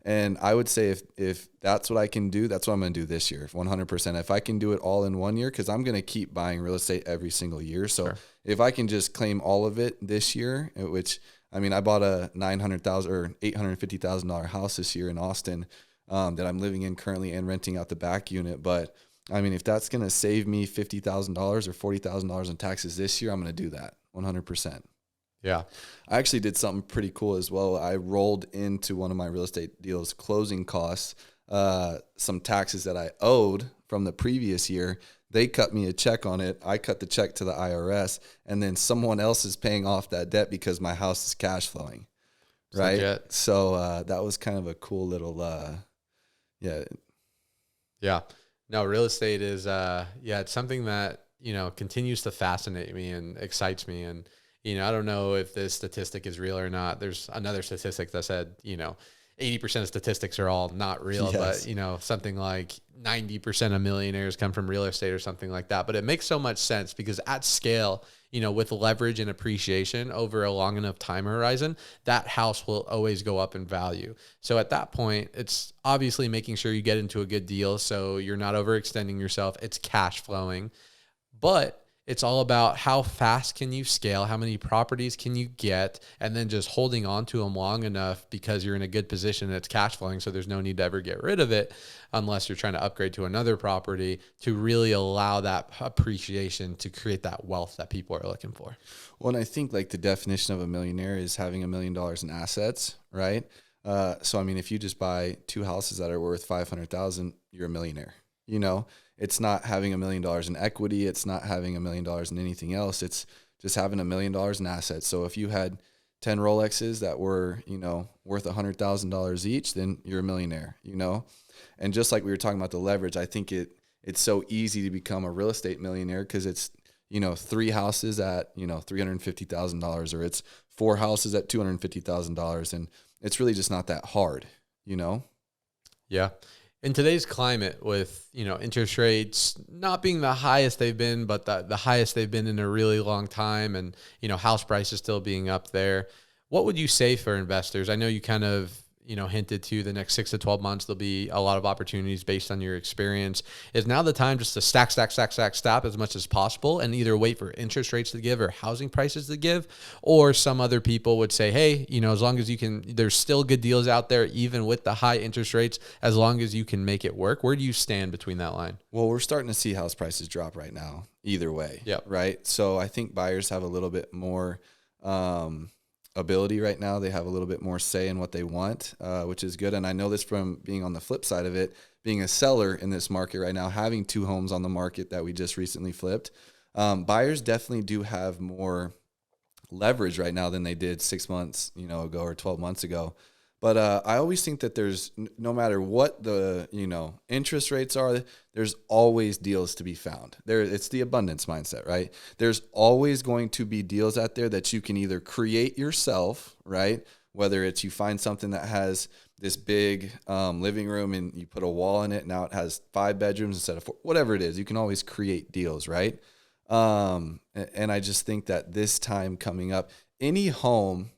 And I would say if that's what I can do, that's what I'm going to do this year, 100%. If I can do it all in 1 year, because I'm going to keep buying real estate every single year. So sure. If I can just claim all of it this year, which, I mean, I bought a $900,000 or $850,000 house this year in Austin that I'm living in currently and renting out the back unit. But I mean, if that's going to save me $50,000 or $40,000 in taxes this year, I'm going to do that 100%. Yeah. I actually did something pretty cool as well. I rolled into one of my real estate deals closing costs, some taxes that I owed from the previous year. They cut me a check on it. I cut the check to the IRS, and then someone else is paying off that debt because my house is cash flowing. Right. Legit. So that was kind of a cool little, yeah. Yeah. No, real estate is, it's something that, continues to fascinate me and excites me. And, I don't know if this statistic is real or not. There's another statistic that said, 80% of statistics are all not real, yes. But, something like 90% of millionaires come from real estate or something like that. But it makes so much sense because at scale, with leverage and appreciation over a long enough time horizon, that house will always go up in value. So at that point, it's obviously making sure you get into a good deal so you're not overextending yourself. It's cash flowing. But It's all about how fast can you scale, how many properties can you get, and then just holding on to them long enough because you're in a good position and it's cash flowing, so there's no need to ever get rid of it unless you're trying to upgrade to another property, to really allow that appreciation to create that wealth that people are looking for. Well, and I think like the definition of a millionaire is having $1 million in assets, right? So, I mean, if you just buy 2 houses that are worth $500,000, you're a millionaire. You know, it's not having $1 million in equity. It's not having $1 million in anything else. It's just having $1 million in assets. So if you had 10 Rolexes that were, you know, worth $100,000 each, then you're a millionaire, you know? And just like we were talking about the leverage, I think it's so easy to become a real estate millionaire because it's, you know, 3 houses at, you know, $350,000, or it's 4 houses at $250,000. And it's really just not that hard, you know? Yeah. In today's climate, with, you know, interest rates not being the highest they've been, but the highest they've been in a really long time, and, you know, house prices still being up there, what would you say for investors? I know you kind of, you know, hinted to the next 6 to 12 months, there'll be a lot of opportunities based on your experience. Is now the time just to stack as much as possible and either wait for interest rates to give or housing prices to give? Or some other people would say, hey, you know, as long as you can, there's still good deals out there, even with the high interest rates, as long as you can make it work. Where do you stand between that line? Well, we're starting to see house prices drop right now, either way. Yep. Right. So I think buyers have a little bit more, ability right now. They have a little bit more say in what they want, which is good. And I know this from being on the flip side of it, being a seller in this market right now, having 2 homes on the market that we just recently flipped. Buyers definitely do have more leverage right now than they did 6 months, you know, ago, or 12 months ago. But I always think that there's, no matter what the, you know, interest rates are, there's always deals to be found. It's the abundance mindset, right? There's always going to be deals out there that you can either create yourself, right? Whether it's you find something that has this big living room and you put a wall in it, now it has 5 bedrooms instead of 4, whatever it is, you can always create deals, right? And I just think that this time coming up, any home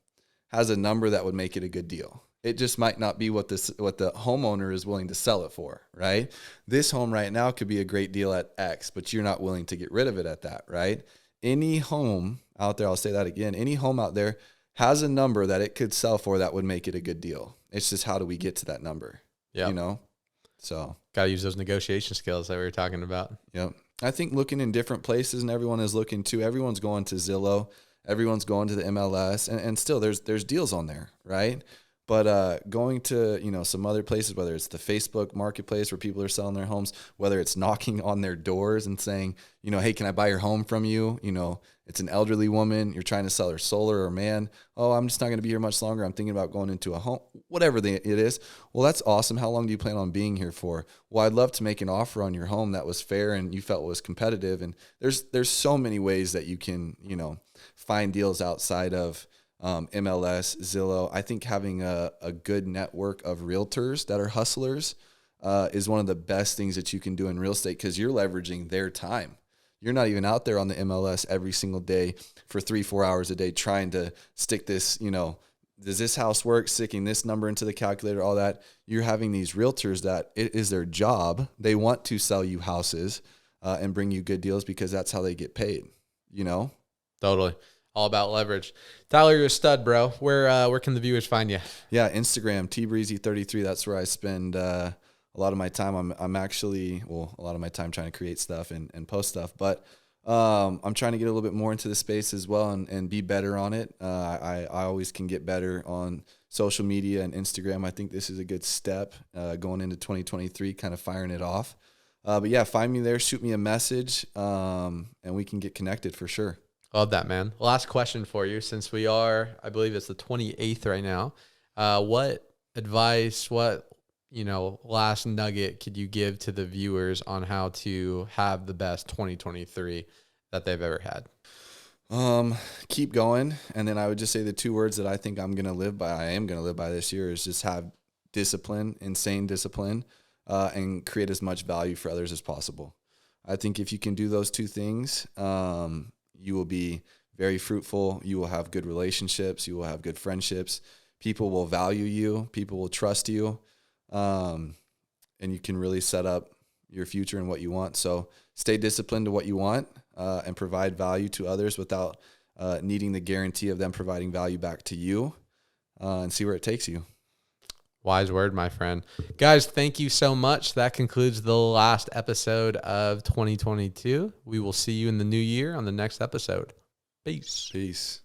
has a number that would make it a good deal. It just might not be what the homeowner is willing to sell it for, right? This home right now could be a great deal at X, but you're not willing to get rid of it at that, right? Any home out there, I'll say that again, any home out there has a number that it could sell for that would make it a good deal. It's just, how do we get to that number? Yeah. You know? So got to use those negotiation skills that we were talking about. Yep. I think looking in different places, and everyone is looking too. Everyone's going to Zillow. Everyone's going to the MLS, and still there's deals on there, right? But going to, you know, some other places, whether it's the Facebook marketplace where people are selling their homes, whether it's knocking on their doors and saying, you know, hey, can I buy your home from you? You know, it's an elderly woman, you're trying to sell her solar, or man, oh, I'm just not going to be here much longer, I'm thinking about going into a home, whatever it is. Well, that's awesome. How long do you plan on being here for? Well, I'd love to make an offer on your home that was fair and you felt was competitive. And there's so many ways that you can, you know, find deals outside of MLS, Zillow. I think having a good network of realtors that are hustlers is one of the best things that you can do in real estate, because you're leveraging their time. You're not even out there on the MLS every single day for 3-4 hours a day trying to stick this, you know, does this house work, sticking this number into the calculator, all that. You're having these realtors that it is their job. They want to sell you houses and bring you good deals because that's how they get paid, you know? Totally. All about leverage. Tyler, you're a stud, bro. Where can the viewers find you? Yeah, Instagram, tbreezy33. That's where I spend a lot of my time. I'm actually, well, a lot of my time trying to create stuff and post stuff, but I'm trying to get a little bit more into the space as well and be better on it. I always can get better on social media and Instagram. I think this is a good step going into 2023, kind of firing it off. But yeah, find me there, shoot me a message, and we can get connected for sure. Love that, man. Last question for you, since we are, I believe it's the 28th right now. What advice, last nugget could you give to the viewers on how to have the best 2023 that they've ever had? Keep going. And then I would just say the 2 words that I think I am going to live by this year is just have discipline, insane discipline, and create as much value for others as possible. I think if you can do those 2 things, you will be very fruitful. You will have good relationships. You will have good friendships. People will value you. People will trust you. And you can really set up your future and what you want. So stay disciplined to what you want. and provide value to others without needing the guarantee of them providing value back to you, and see where it takes you. Wise word, my friend. Guys, thank you so much. That concludes the last episode of 2022. We will see you in the new year on the next episode. Peace. Peace.